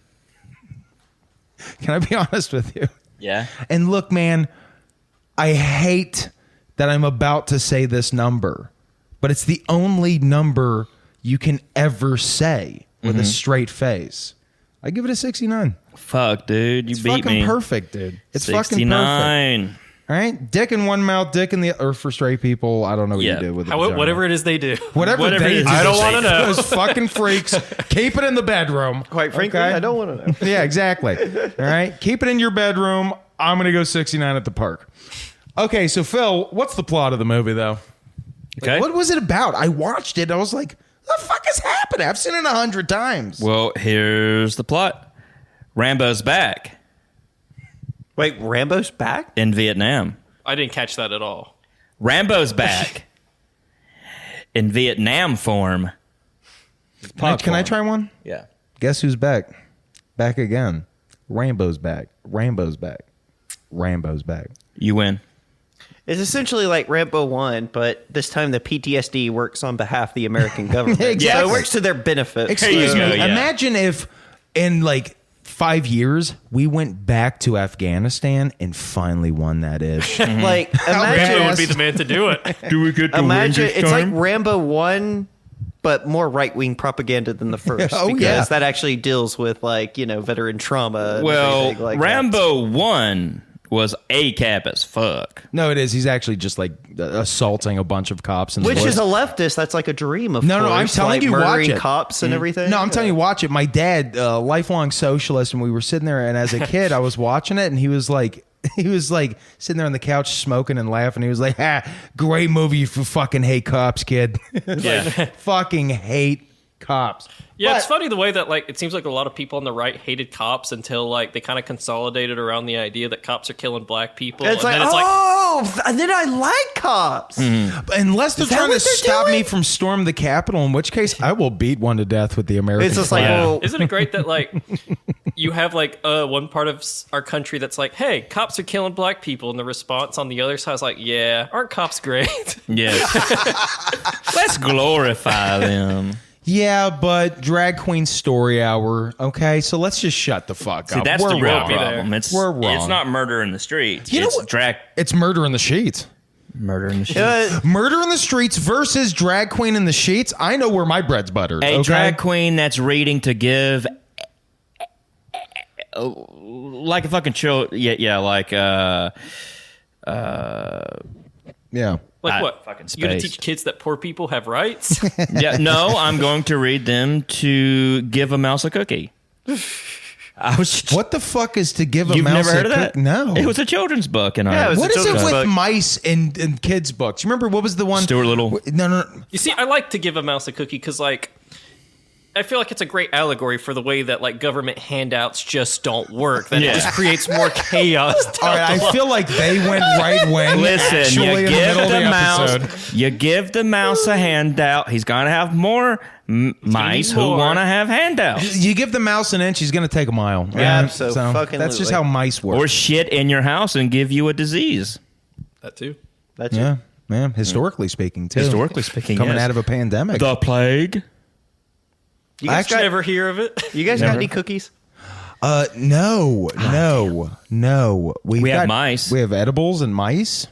Speaker 1: Can I be honest with you?
Speaker 2: Yeah.
Speaker 1: And look, man, I hate that I'm about to say this number, but it's the only number you can ever say with a straight face. I give it a 69.
Speaker 2: Fuck, dude. You
Speaker 1: It's
Speaker 2: beat
Speaker 1: fucking
Speaker 2: me.
Speaker 1: perfect, dude. It's fucking perfect.
Speaker 2: 69.
Speaker 1: All right? Dick in one mouth, dick in the or for straight people, I don't know what
Speaker 2: Yeah.
Speaker 1: you do with it.
Speaker 3: Whatever it is they do.
Speaker 1: Whatever
Speaker 2: Whatever
Speaker 1: they
Speaker 2: it is
Speaker 1: do.
Speaker 3: I don't want to know.
Speaker 1: Those fucking freaks. Keep it in the bedroom.
Speaker 4: Quite frankly,
Speaker 1: Okay?
Speaker 4: I don't want to know.
Speaker 1: Yeah, exactly. All right. Keep it in your bedroom. I'm going to go 69 at the park. Okay, so Phil, what's the plot of the movie, though?
Speaker 2: Okay.
Speaker 1: What was it about? I watched it. I was like, what the fuck is happening? I've seen it 100 times.
Speaker 2: Well, here's the plot. Rambo's back
Speaker 4: Wait, Rambo's back?
Speaker 2: in Vietnam.
Speaker 3: I didn't catch that at all.
Speaker 2: Rambo's back in Vietnam form.
Speaker 1: Can I try one?
Speaker 2: Yeah.
Speaker 1: Guess who's back? Back again. Rambo's back. Rambo's back. Rambo's back.
Speaker 2: You win.
Speaker 4: It's essentially like Rambo 1, but this time the PTSD works on behalf of the American government.
Speaker 1: Exactly.
Speaker 4: So it works to their benefit.
Speaker 1: Excuse
Speaker 2: There
Speaker 1: me.
Speaker 2: you go, yeah.
Speaker 1: Imagine if in like 5 years we went back to Afghanistan and finally won that ish.
Speaker 4: Like,
Speaker 3: Rambo
Speaker 4: imagine,
Speaker 3: would be the man to do it.
Speaker 2: Do we get
Speaker 4: it's like Rambo 1, but more right-wing propaganda than the first.
Speaker 1: Oh,
Speaker 4: because
Speaker 1: yeah.
Speaker 4: that actually deals with, like, veteran trauma. And
Speaker 2: Well,
Speaker 4: everything like that.
Speaker 2: Rambo 1 was ACAB as fuck.
Speaker 1: No, it is. He's actually just like assaulting a bunch of cops. In the
Speaker 4: Which
Speaker 1: woods.
Speaker 4: is a leftist. That's like a dream of
Speaker 1: No,
Speaker 4: course.
Speaker 1: I'm telling
Speaker 4: like
Speaker 1: you, watch
Speaker 4: murdering
Speaker 1: it.
Speaker 4: cops and everything.
Speaker 1: No, I'm telling you, watch it. My dad, lifelong socialist, and we were sitting there, and as a kid, I was watching it, and he was like sitting there on the couch smoking and laughing. He was like, great movie. You fucking hate cops, kid. Fucking hate cops.
Speaker 3: Yeah,
Speaker 1: But-
Speaker 3: it's funny the way that like it seems like a lot of people on the right hated cops until like they kind of consolidated around the idea that cops are killing black people.
Speaker 4: It's
Speaker 3: and
Speaker 4: like,
Speaker 3: then it's
Speaker 4: then I like cops.
Speaker 1: Unless they're
Speaker 4: that
Speaker 1: trying to
Speaker 4: what they're
Speaker 1: stop me
Speaker 4: doing?
Speaker 1: from storming the Capitol, in which case I will beat one to death with the American
Speaker 4: It's just like,
Speaker 1: flag.
Speaker 4: well,
Speaker 3: Isn't it great that like you have like one part of our country that's like, hey, cops are killing black people, and the response on the other side is like, yeah, aren't cops great?
Speaker 2: Yes. Let's glorify them.
Speaker 1: Yeah, but drag queen story hour. Okay, so let's just shut the fuck
Speaker 2: See,
Speaker 1: up.
Speaker 2: that's
Speaker 1: We're
Speaker 2: the real
Speaker 1: wrong.
Speaker 2: problem.
Speaker 1: We're wrong.
Speaker 2: It's not murder in the streets.
Speaker 1: You know
Speaker 2: It's
Speaker 1: what? It's murder in the sheets.
Speaker 2: murder in the streets.
Speaker 1: Murder in the streets versus drag queen in the sheets. I know where my bread's buttered.
Speaker 2: A
Speaker 1: okay?
Speaker 2: drag queen that's reading to give, like a fucking chill. Yeah, like
Speaker 1: Yeah.
Speaker 3: Like what?
Speaker 2: Fucking
Speaker 3: You gonna
Speaker 2: space.
Speaker 3: teach kids that poor people have rights?
Speaker 2: Yeah, no, I'm going to read them to give a mouse a cookie. I was.
Speaker 1: What the fuck is to give a
Speaker 2: You've
Speaker 1: mouse
Speaker 2: never heard
Speaker 1: a
Speaker 2: of that?
Speaker 1: No.
Speaker 2: It was a children's book, and
Speaker 4: Yeah, it was
Speaker 1: What
Speaker 4: a
Speaker 1: is it
Speaker 4: children's
Speaker 1: with
Speaker 4: book.
Speaker 1: mice in kids' books? You remember what was the one?
Speaker 2: Stuart Little.
Speaker 1: No.
Speaker 3: You see, I like to give a mouse a cookie because like I feel like it's a great allegory for the way that like government handouts just don't work. That
Speaker 2: Yeah.
Speaker 3: it just creates more chaos.
Speaker 1: All right, I feel like they went right wing.
Speaker 2: Listen,
Speaker 1: actually,
Speaker 2: you
Speaker 1: in the
Speaker 2: give
Speaker 1: middle of
Speaker 2: the
Speaker 1: episode.
Speaker 2: mouse. You give the mouse a handout. He's gonna have more mice who
Speaker 3: more.
Speaker 2: want to have handouts.
Speaker 1: You give the mouse an inch, he's going to take a mile.
Speaker 4: Yeah,
Speaker 1: Right?
Speaker 4: abso-fucking-lutely.
Speaker 1: That's just how mice work.
Speaker 2: Or shit in your house and give you a disease.
Speaker 3: That too.
Speaker 4: That's
Speaker 1: yeah, man. Historically speaking, too.
Speaker 2: Historically speaking,
Speaker 1: coming
Speaker 2: yes.
Speaker 1: out of a pandemic.
Speaker 2: The plague.
Speaker 4: You guys,
Speaker 1: Actually-
Speaker 4: got,
Speaker 3: Ever hear of it?
Speaker 4: you guys got any cookies?
Speaker 1: No. We
Speaker 2: have
Speaker 1: got
Speaker 2: mice.
Speaker 1: We have edibles and mice.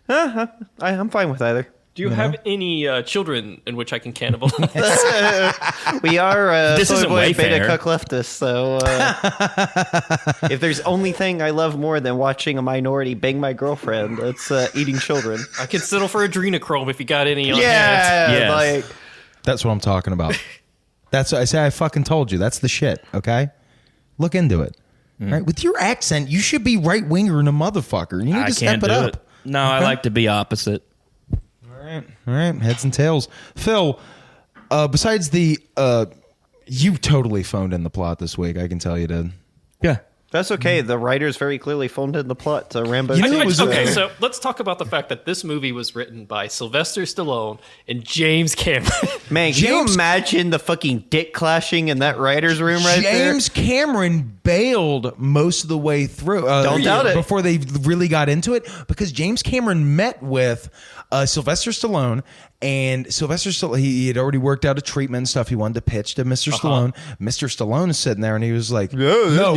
Speaker 4: I'm fine with either.
Speaker 3: Do you have any children in which I can cannibalize?
Speaker 4: We are
Speaker 2: This
Speaker 4: soy
Speaker 2: isn't
Speaker 4: boy beta
Speaker 2: Wayfair.
Speaker 4: cuck leftists, so if there's only thing I love more than watching a minority bang my girlfriend, it's eating children.
Speaker 3: I can settle for adrenochrome if you got any on hand.
Speaker 4: Yeah,
Speaker 2: Yes.
Speaker 4: like
Speaker 1: That's what I'm talking about. That's what I say. I fucking told you. That's the shit. Okay, look into it. Right, with your accent, you should be right winger and a motherfucker. You need
Speaker 2: I
Speaker 1: to step
Speaker 2: can't
Speaker 1: it
Speaker 2: do
Speaker 1: up.
Speaker 2: it. No, I like to be opposite.
Speaker 1: All right, heads and tails. Phil, besides the, you totally phoned in the plot this week. I can tell you did.
Speaker 2: Yeah.
Speaker 4: that's okay. The writers very clearly phoned in the plot to Rambo.
Speaker 1: You know,
Speaker 4: 2.
Speaker 1: it was
Speaker 3: Okay, so let's talk about the fact that this movie was written by Sylvester Stallone and James Cameron.
Speaker 4: Man, can
Speaker 1: James-
Speaker 4: you imagine the fucking dick clashing in that writer's room right
Speaker 1: James Cameron bailed most of the way through.
Speaker 4: Don't doubt it.
Speaker 1: Before they really got into it, because James Cameron met with Sylvester Stallone, and Sylvester Stallone, he had already worked out a treatment and stuff he wanted to pitch to Mr. Stallone. Mr. Stallone is sitting there, and he was like, "No,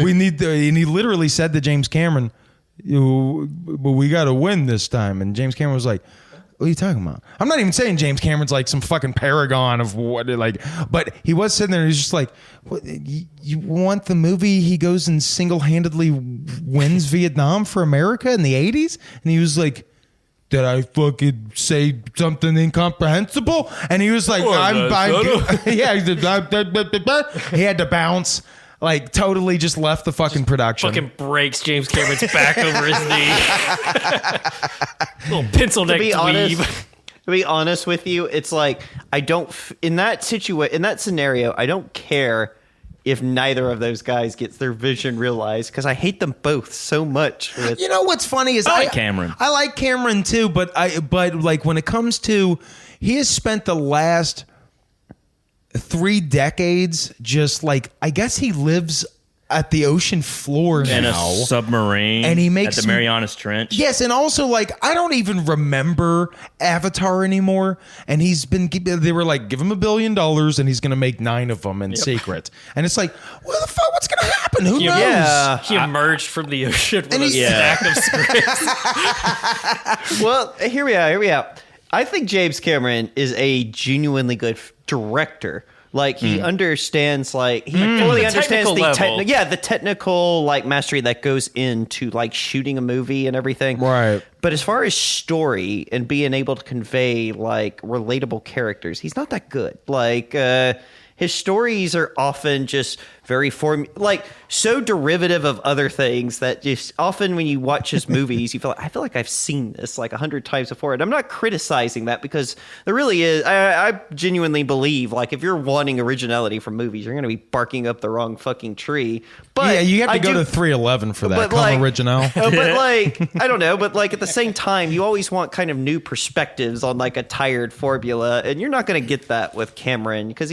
Speaker 1: we need to," and he literally said to James Cameron, "But we got to win this time." And James Cameron was like, "What are you talking about?" I'm not even saying James Cameron's like some fucking paragon of what, like, but he was sitting there and he's just like, "What, you want the movie he goes and single-handedly wins Vietnam for America in the 80s?" And he was like, "Did I fucking say something incomprehensible?" And he was like, yeah, he had to bounce. Like, totally just left the fucking production.
Speaker 3: Fucking breaks James Cameron's back over his knee. Little pencil neck dweeb.
Speaker 4: To be honest with you, it's like I don't in that scenario, I don't care if neither of those guys gets their vision realized because I hate them both so much.
Speaker 1: You know what's funny is
Speaker 2: I like Cameron.
Speaker 1: I like Cameron too, but like when it comes to, he has spent the last 3 decades just like, I guess he lives at the ocean floor
Speaker 2: In a
Speaker 1: now.
Speaker 2: submarine.
Speaker 1: And he makes
Speaker 2: at the Marianas Trench.
Speaker 1: Yes, and also like I don't even remember Avatar anymore. And they were like, give him $1 billion and he's gonna make 9 of them in secret. And it's like, what the fuck? What's gonna happen? Who knows?
Speaker 4: Yeah.
Speaker 3: He emerged from the ocean with
Speaker 1: And
Speaker 3: a
Speaker 1: he-
Speaker 3: stack of scripts.
Speaker 4: Well, here we are. I think James Cameron is a genuinely good director, Like he understands, like he fully
Speaker 3: the
Speaker 4: understands
Speaker 3: technical level.
Speaker 4: the technical like mastery that goes into like shooting a movie and everything.
Speaker 1: Right.
Speaker 4: But as far as story and being able to convey like relatable characters, he's not that good. Like his stories are often just very so derivative of other things that just often when you watch his movies, you feel like, I feel like I've seen this like 100 times before. And I'm not criticizing that because there really is. I genuinely believe like if you're wanting originality from movies, you're going to be barking up the wrong fucking tree. But
Speaker 1: yeah, you have to
Speaker 4: I
Speaker 1: go
Speaker 4: do-
Speaker 1: to 311 for that.
Speaker 4: but,
Speaker 1: Come
Speaker 4: like-
Speaker 1: original.
Speaker 4: but like I don't know, but like at the same time, you always want kind of new perspectives on like a tired formula, and you're not going to get that with Cameron because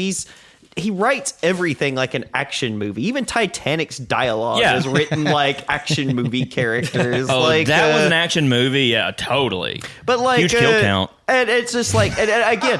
Speaker 4: he writes everything like an action movie. Even Titanic's dialogue
Speaker 2: Yeah.
Speaker 4: is written like action movie characters.
Speaker 2: Oh,
Speaker 4: like
Speaker 2: that was an action movie. Yeah, totally.
Speaker 4: but like
Speaker 2: Huge kill count.
Speaker 4: and it's just like and again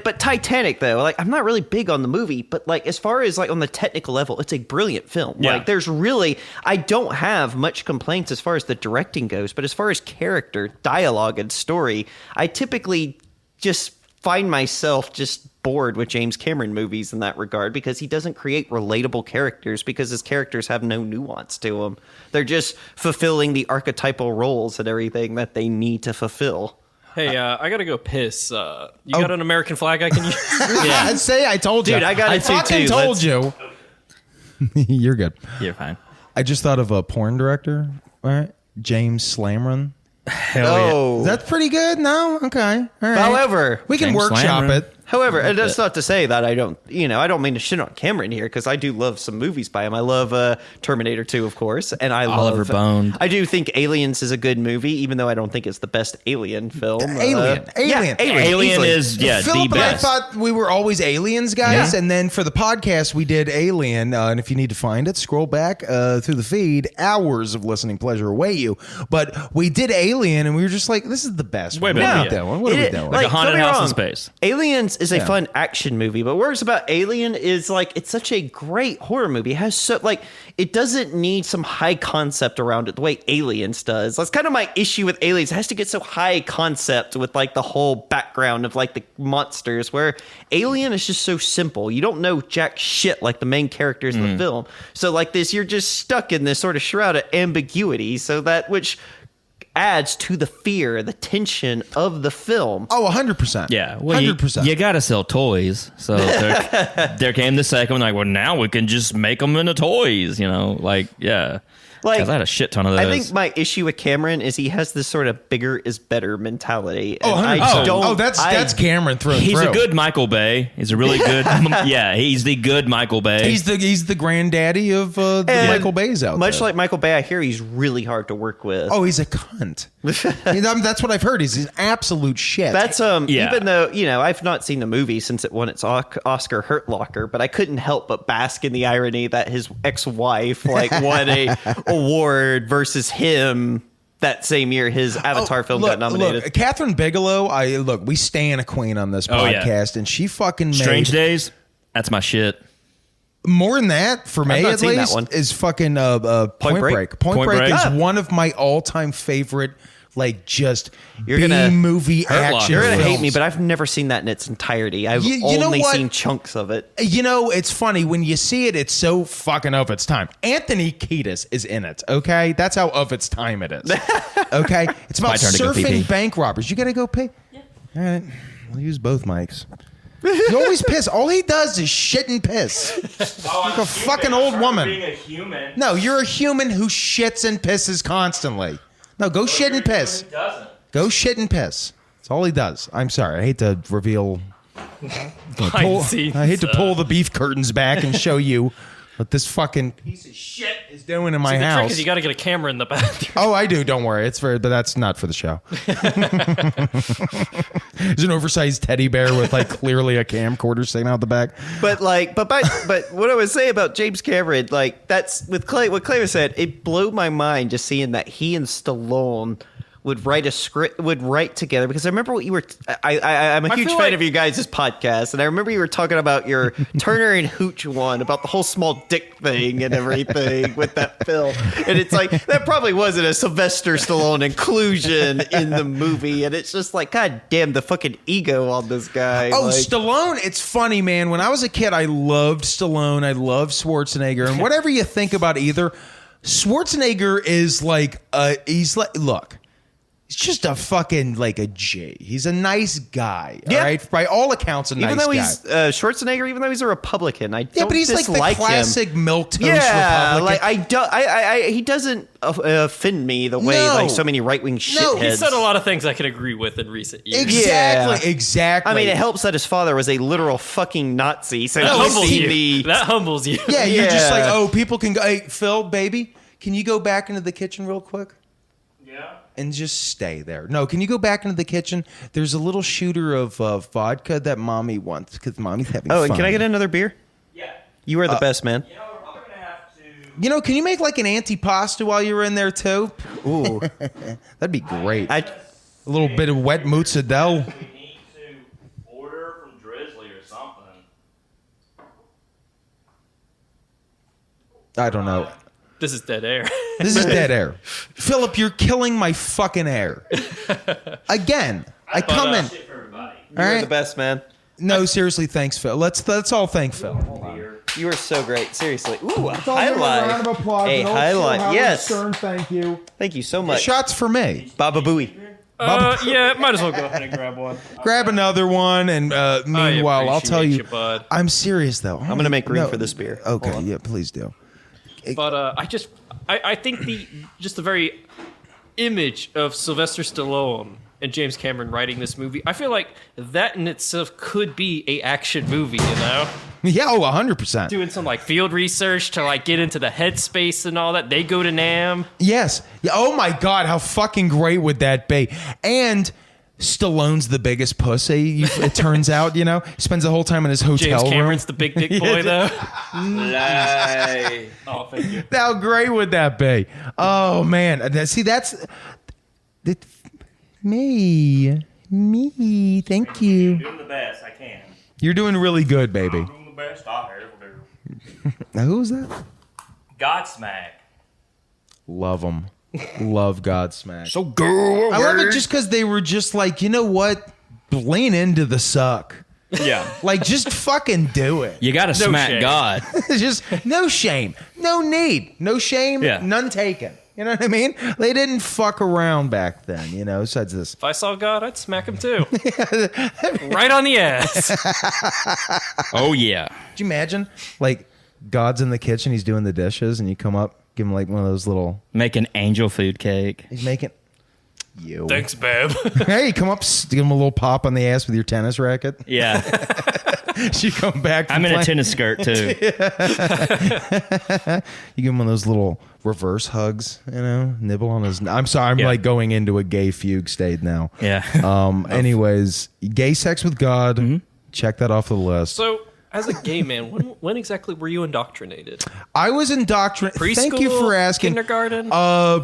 Speaker 4: but Titanic though, like I'm not really big on the movie, but like as far as like on the technical level, it's a brilliant film.
Speaker 2: Yeah.
Speaker 4: Like there's really, I don't have much complaints as far as the directing goes, but as far as character, dialogue, and story, I typically just find myself just bored with James Cameron movies in that regard because he doesn't create relatable characters because his characters have no nuance to them. They're just fulfilling the archetypal roles and everything that they need to fulfill.
Speaker 3: Hey, I gotta go piss. You got an American flag I can use?
Speaker 1: I'd say I told you.
Speaker 4: Dude, I got it too,
Speaker 1: fucking
Speaker 4: too.
Speaker 1: told you. You're good.
Speaker 2: You're fine.
Speaker 1: I just thought of a porn director, right? James Slamron.
Speaker 4: Oh,
Speaker 1: That's pretty good. No, okay. All right.
Speaker 4: However,
Speaker 1: we can
Speaker 2: James
Speaker 1: workshop
Speaker 2: Slamron.
Speaker 1: it.
Speaker 4: and that's not to say that I don't mean to shit on Cameron here because I do love some movies by him. I love Terminator 2, of course, and I
Speaker 2: Oliver
Speaker 4: love
Speaker 2: Bone.
Speaker 4: I do think Aliens is a good movie, even though I don't think it's the best Alien film.
Speaker 1: Alien.
Speaker 4: Yeah,
Speaker 2: Alien
Speaker 4: easily.
Speaker 2: is the
Speaker 1: Philip and I
Speaker 2: best.
Speaker 1: thought we were always aliens, guys,
Speaker 4: Yeah.
Speaker 1: and then for the podcast we did Alien. And if you need to find it, scroll back through the feed. Hours of listening pleasure await you. But we did Alien, and we were just like, "This is the best."
Speaker 2: Way
Speaker 1: What
Speaker 2: better,
Speaker 1: are we
Speaker 2: yeah.
Speaker 1: doing? What are we
Speaker 4: It-
Speaker 1: doing?
Speaker 2: Like a haunted
Speaker 4: don't be
Speaker 2: house in
Speaker 4: wrong.
Speaker 2: space.
Speaker 4: Aliens is a
Speaker 1: Yeah.
Speaker 4: fun action movie, but what's about Alien is like it's such a great horror movie. It has so like it doesn't need some high concept around it the way Aliens does. That's kind of my issue with Aliens. It has to get so high concept with like the whole background of like the monsters, where Alien is just so simple. You don't know jack shit like the main characters in the film. So like this, you're just stuck in this sort of shroud of ambiguity. So that which adds to the fear, the tension of the film.
Speaker 1: Oh, 100%.
Speaker 2: Yeah, well, you
Speaker 1: 100%.
Speaker 2: gotta sell toys. So there came the second one. Like, well, now we can just make them into toys. You know, like yeah.
Speaker 4: Like,
Speaker 2: 'Cause I had a shit ton of those.
Speaker 4: I think my issue with Cameron is he has this sort of bigger is better mentality.
Speaker 1: Oh,
Speaker 4: And
Speaker 1: 100%. That's Cameron through and
Speaker 2: he's
Speaker 1: through.
Speaker 2: a good Michael Bay. He's a really good. Yeah, he's the good Michael Bay.
Speaker 1: He's the granddaddy of the
Speaker 4: And
Speaker 1: Michael Bay's out
Speaker 4: much
Speaker 1: there.
Speaker 4: like Michael Bay, I hear he's really hard to work with.
Speaker 1: Oh, he's a cunt. That's what I've heard. He's an absolute shit.
Speaker 4: That's
Speaker 2: Yeah.
Speaker 4: even though, I've not seen the movie since it won its Oscar Hurt Locker, but I couldn't help but bask in the irony that his ex-wife like won a award versus him that same year his Avatar film got nominated.
Speaker 1: Look, Catherine Bigelow, we stand a queen on this
Speaker 2: Oh, yeah.
Speaker 1: podcast, and she fucking made
Speaker 2: Strange Days. That's my shit.
Speaker 1: more than that for me
Speaker 4: not
Speaker 1: at
Speaker 4: seen that
Speaker 1: least
Speaker 4: one.
Speaker 1: is fucking Point Break. Point
Speaker 2: Point
Speaker 1: Break
Speaker 2: Break.
Speaker 1: is
Speaker 4: Ah.
Speaker 1: one of my all-time favorite, like just
Speaker 4: You're gonna-
Speaker 1: B-movie
Speaker 2: Hurt Locker.
Speaker 1: action.
Speaker 4: You're gonna hate
Speaker 1: films.
Speaker 4: me, but I've never seen that in its entirety. I've
Speaker 1: You know
Speaker 4: only
Speaker 1: what?
Speaker 4: seen chunks of it.
Speaker 1: You know, it's funny when you see it. It's so fucking of its time. Anthony Kiedis is in it. Okay, that's how of its time it is. Okay, it's about
Speaker 2: my turn to go
Speaker 1: surfing
Speaker 2: pee-pee.
Speaker 1: bank robbers. You gotta go pee. Yeah. All right, we'll use both mics. He always piss. All he does is shit and piss. Like a fucking old woman.
Speaker 2: a human.
Speaker 1: No, you're a human who shits and pisses constantly. No, go shit and piss.
Speaker 2: Doesn't.
Speaker 1: Go shit and piss. That's all he does. I'm sorry. I hate to reveal.
Speaker 3: Behind the scenes,
Speaker 1: I hate to pull the beef curtains back and show you what this fucking piece of shit is doing in my
Speaker 3: The trick
Speaker 1: house.
Speaker 3: is you got to get a camera in the bathroom.
Speaker 1: Oh, I do. Don't worry. It's but that's not for the show. There's an oversized teddy bear with like clearly a camcorder sticking out the back.
Speaker 4: But what I would say about James Cameron, like that's with Clay. What Clay said, it blew my mind just seeing that he and Stallone would write a script, would write together, because I remember what you were. I'm a huge
Speaker 3: feel
Speaker 4: fan
Speaker 3: like-
Speaker 4: of you guys' podcast, and I remember you were talking about your Turner and Hooch one about the whole small dick thing and everything with that film, and it's like that probably wasn't a Sylvester Stallone inclusion in the movie, and it's just like, God damn, the fucking ego on this guy.
Speaker 1: Oh,
Speaker 4: like,
Speaker 1: Stallone! It's funny, man. When I was a kid, I loved Stallone. I loved Schwarzenegger, and whatever you think about either, Schwarzenegger is like, he's like, look. He's just a fucking like a G. He's a nice guy.
Speaker 4: Yeah.
Speaker 1: All right, by all accounts, a nice
Speaker 4: even though
Speaker 1: guy.
Speaker 4: he's Schwarzenegger, even though he's a Republican, I
Speaker 1: Yeah,
Speaker 4: don't
Speaker 1: but he's like the
Speaker 4: dislike
Speaker 1: classic
Speaker 4: him.
Speaker 1: milquetoast
Speaker 4: Yeah,
Speaker 1: Republican.
Speaker 4: like he doesn't offend me the way
Speaker 1: No.
Speaker 4: like so many right wing
Speaker 1: No.
Speaker 4: shitheads.
Speaker 3: He said a lot of things I could agree with in recent years.
Speaker 1: Exactly,
Speaker 4: Yeah.
Speaker 1: exactly.
Speaker 4: I mean, it helps that his father was a literal fucking Nazi. So
Speaker 3: That
Speaker 4: he's
Speaker 3: humbles
Speaker 4: seen
Speaker 3: you.
Speaker 4: the
Speaker 3: That humbles you.
Speaker 1: Yeah, you're just
Speaker 4: Yeah.
Speaker 1: like, oh, people can go. Hey, Phil, baby, can you go back into the kitchen real quick?
Speaker 3: Yeah.
Speaker 1: And just stay there. No, can you go back into the kitchen? There's a little shooter of vodka that mommy wants because mommy's having
Speaker 4: Oh,
Speaker 1: fun.
Speaker 4: and can I get another beer?
Speaker 3: Yeah.
Speaker 4: You are the best, man.
Speaker 3: You know, we're probably going to have to...
Speaker 1: You know, can you make like an antipasta while you're in there too?
Speaker 4: Ooh,
Speaker 1: That'd be great.
Speaker 4: I
Speaker 1: A little bit of wet mozzarella.
Speaker 2: We need to order from Drizzly or something.
Speaker 1: I don't know.
Speaker 3: This is dead air.
Speaker 1: This is dead air. Philip, you're killing my fucking air. Again, I come in.
Speaker 2: Shit for everybody.
Speaker 1: All
Speaker 4: you're
Speaker 1: right.
Speaker 4: the best, man.
Speaker 1: No, seriously, thanks, Phil. Let's all thank Phil.
Speaker 4: You are so great. Seriously. Ooh, a
Speaker 1: Let's all give him a round
Speaker 4: highlight.
Speaker 1: of applause.
Speaker 4: A
Speaker 1: An old
Speaker 4: highlight.
Speaker 1: Howard
Speaker 4: Yes.
Speaker 1: Stern, thank you.
Speaker 4: Thank you so much.
Speaker 1: Shots for me.
Speaker 4: Baba Booey.
Speaker 3: Yeah, might as well go ahead and grab one.
Speaker 1: Grab another one, and meanwhile, I'll tell you.
Speaker 3: appreciate you, bud.
Speaker 1: I'm serious though.
Speaker 4: I'm gonna make room for this beer.
Speaker 1: Okay, yeah, please do.
Speaker 3: But I think the very image of Sylvester Stallone and James Cameron writing this movie, I feel like that in itself could be a action movie, you know?
Speaker 1: Yeah, 100%.
Speaker 3: Doing some like field research to like get into the headspace and all that. They go to Nam.
Speaker 1: Yes. Yeah. Oh my God, how fucking great would that be? And Stallone's the biggest pussy. It turns out, you know, he spends the whole time in his hotel
Speaker 3: James
Speaker 1: room.
Speaker 3: Cameron's the big dick boy, though.
Speaker 2: Nice.
Speaker 3: Oh, thank you.
Speaker 1: How great would that be? Oh man, see that's me. Thank you.
Speaker 2: Doing the best I can.
Speaker 1: You're doing really good, baby.
Speaker 2: Doing the best I ever do.
Speaker 1: Now, who was that?
Speaker 2: Godsmack.
Speaker 1: Love them. Love Godsmack.
Speaker 2: So go
Speaker 1: I love it just because they were just like, you know what? Lean into the suck.
Speaker 2: Yeah.
Speaker 1: Like, just fucking do it.
Speaker 2: You got to smack
Speaker 3: shame.
Speaker 2: God.
Speaker 1: Just no shame, no need, no shame,
Speaker 2: Yeah.
Speaker 1: none taken. You know what I mean? They didn't fuck around back then, you know, besides this.
Speaker 3: If I saw God, I'd smack him too. Right on the ass.
Speaker 2: Oh, yeah.
Speaker 1: Could you imagine? Like, God's in the kitchen, he's doing the dishes, and you come up, give him like one of those little,
Speaker 2: Make an angel food cake.
Speaker 1: he's making, you.
Speaker 3: Thanks, babe.
Speaker 1: Hey, come up, give him a little pop on the ass with your tennis racket.
Speaker 2: Yeah.
Speaker 1: You come back. From
Speaker 2: I'm in a
Speaker 1: playing-
Speaker 2: tennis skirt, too.
Speaker 1: You give him one of those little reverse hugs, you know, nibble on his. I'm sorry, I'm
Speaker 2: Yeah.
Speaker 1: like going into a gay fugue state now.
Speaker 2: Yeah.
Speaker 1: Anyways, gay sex with God.
Speaker 2: Mm-hmm.
Speaker 1: Check that off the list.
Speaker 3: So, as a gay man, when exactly were you indoctrinated?
Speaker 1: I was indoctrinated. Thank you
Speaker 3: Preschool?
Speaker 1: for asking.
Speaker 3: Kindergarten?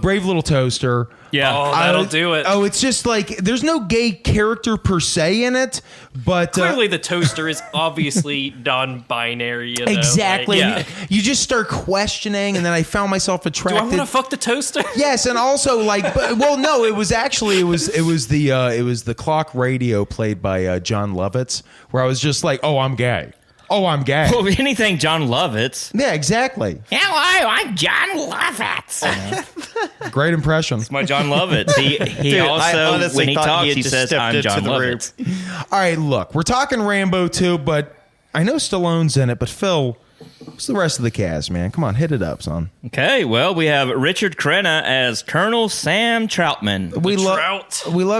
Speaker 1: Brave Little Toaster.
Speaker 2: Yeah.
Speaker 3: Oh, that'll do it.
Speaker 1: Oh, it's just like there's no gay character per se in it, but
Speaker 3: Clearly, the toaster is obviously non-binary. You know?
Speaker 1: exactly.
Speaker 3: Like,
Speaker 2: Yeah.
Speaker 1: You just start questioning, and then I found myself
Speaker 3: do I
Speaker 1: attracted.
Speaker 3: want to fuck the toaster?
Speaker 1: Yes, and also like, well, no, it was the clock radio played by John Lovitz, where I was just like, oh, I'm gay. Oh, I'm gay.
Speaker 2: Well, anything John Lovitz.
Speaker 1: Yeah, exactly.
Speaker 2: Hello, I'm John Lovitz.
Speaker 1: Great impression.
Speaker 2: My John Lovitz. He
Speaker 4: Dude, I
Speaker 2: also,
Speaker 4: honestly
Speaker 2: when he
Speaker 4: thought
Speaker 2: talks,
Speaker 4: he had
Speaker 2: he
Speaker 4: just
Speaker 2: says,
Speaker 4: stepped
Speaker 2: I'm
Speaker 4: into
Speaker 2: John
Speaker 4: the room.
Speaker 2: Lovitz.
Speaker 1: All right, look, we're talking Rambo too, but I know Stallone's in it. But Phil, what's the rest of the cast, man? Come on, hit it up, son.
Speaker 2: Okay, well, we have Richard Crenna as Colonel Sam Troutman.
Speaker 1: We love
Speaker 3: Trout.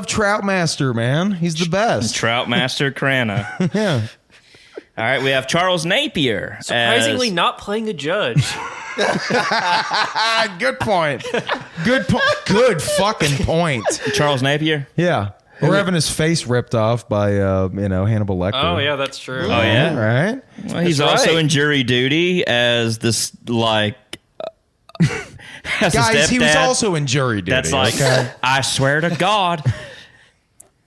Speaker 1: Troutmaster, man. He's the best.
Speaker 2: Troutmaster Crenna.
Speaker 1: Yeah.
Speaker 2: All right, we have Charles Napier.
Speaker 3: Surprisingly,
Speaker 2: as,
Speaker 3: not playing a judge.
Speaker 1: Good point. Good fucking point.
Speaker 2: Charles Napier.
Speaker 1: Yeah. We're having his face ripped off by Hannibal Lecter.
Speaker 3: Oh yeah, that's true.
Speaker 2: Oh, yeah?
Speaker 1: All right.
Speaker 2: Well, he's
Speaker 4: That's
Speaker 2: also
Speaker 4: right.
Speaker 2: in jury duty as this, like, as a
Speaker 1: Guys, he was
Speaker 2: stepdad,
Speaker 1: also in jury duty.
Speaker 2: that's like,
Speaker 1: okay?
Speaker 2: I swear to God,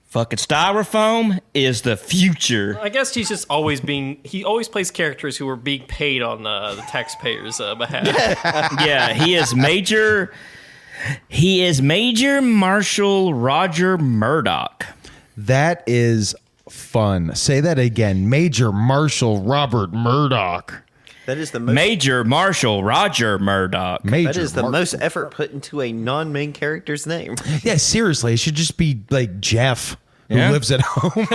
Speaker 2: fucking styrofoam is the future.
Speaker 3: I guess he's just always he always plays characters who are being paid on the taxpayers' behalf.
Speaker 2: Yeah, he is Major Marshal Roger Murdoch.
Speaker 1: That is fun. Say that again. Major Marshal Robert Murdoch.
Speaker 4: That is the most.
Speaker 2: Major Marshal Roger Murdoch.
Speaker 1: Major
Speaker 4: That is the
Speaker 1: Mar-
Speaker 4: most effort put into a non-main character's name.
Speaker 1: Yeah, seriously, it should just be like Jeff, who
Speaker 2: Yeah.
Speaker 1: lives at home.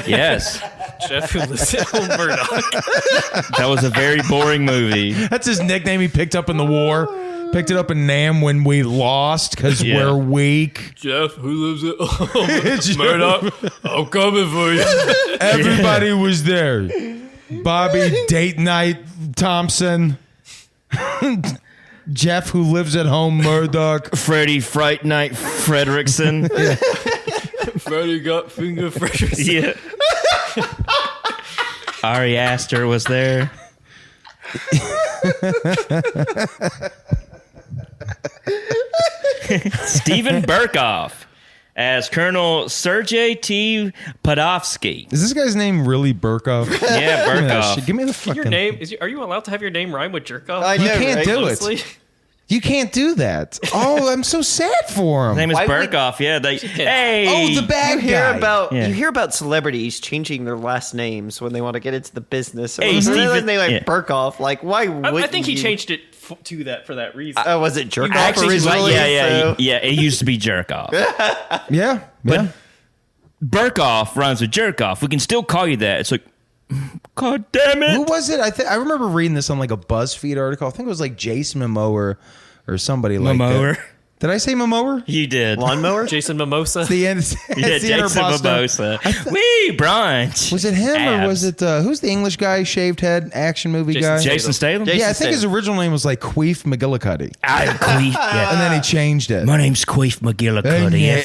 Speaker 2: Yes,
Speaker 3: Jeff, who lives at home, Murdoch.
Speaker 2: that was a very boring movie.
Speaker 1: That's his nickname he picked up in the war. Picked it up in Nam when we lost because
Speaker 2: Yeah.
Speaker 1: we're weak.
Speaker 3: Jeff, who lives at home, Murdoch. I'm coming for you.
Speaker 1: Everybody was there. Bobby Date Night Thompson. Jeff, who lives at home, Murdoch.
Speaker 2: Freddie Fright Night Frederickson.
Speaker 3: Freddie got finger freshers.
Speaker 2: Yeah. Ari Aster was there. Stephen Burkoff as Colonel Sergei T. Podofsky.
Speaker 1: Is this guy's name really Burkoff?
Speaker 2: Yeah,
Speaker 1: Give me that
Speaker 2: Burkoff.
Speaker 1: shit. Give me the fucking...
Speaker 3: Your name are you allowed to have your name rhyme with jerk off?
Speaker 4: I
Speaker 1: You
Speaker 4: know,
Speaker 1: can't
Speaker 4: right?
Speaker 1: do it.
Speaker 3: Honestly?
Speaker 1: You can't do that. Oh, I'm so sad for him.
Speaker 2: His name is
Speaker 4: Why would-
Speaker 2: Burkoff. Yeah, hey.
Speaker 1: Oh, the bad
Speaker 4: You hear
Speaker 1: guy.
Speaker 4: about
Speaker 2: Yeah.
Speaker 4: you hear about celebrities changing their last names when they want to get into the business. So
Speaker 2: Hey,
Speaker 4: when they
Speaker 2: Steven-
Speaker 4: name like
Speaker 2: yeah.
Speaker 4: Burkoff, like why would
Speaker 3: I think he changed it to that for that reason.
Speaker 4: Was it jerk off
Speaker 2: Actually, he's like,
Speaker 4: originally? So-
Speaker 2: yeah. It used to be Jerkoff.
Speaker 1: Yeah. Yeah.
Speaker 2: Burkoff rhymes with Jerkoff. We can still call you that. It's like, God damn
Speaker 1: Who
Speaker 2: it.
Speaker 1: was it? I remember reading this on like a BuzzFeed article. I think it was like Jason Momoa or somebody like
Speaker 2: Momoa.
Speaker 1: that. Did I say Momoa?
Speaker 2: You did.
Speaker 4: Lawnmower?
Speaker 3: Jason Mimosa.
Speaker 1: The end.
Speaker 2: Yeah,
Speaker 1: it's the
Speaker 2: Jason
Speaker 1: Interbuster.
Speaker 2: Mimosa. Wee, brunch.
Speaker 1: Was it him or was
Speaker 2: Abs.
Speaker 1: it who's the English guy, shaved head, action movie
Speaker 3: Jason
Speaker 1: guy?
Speaker 3: Statham.
Speaker 2: Jason Statham?
Speaker 4: Jason
Speaker 1: Yeah, I think his
Speaker 4: Statham.
Speaker 1: original name was like Queef McGillicuddy,
Speaker 2: I'm Queef. Yeah.
Speaker 1: and then he changed it.
Speaker 2: My name's Queef McGillicuddy.
Speaker 1: Yeah.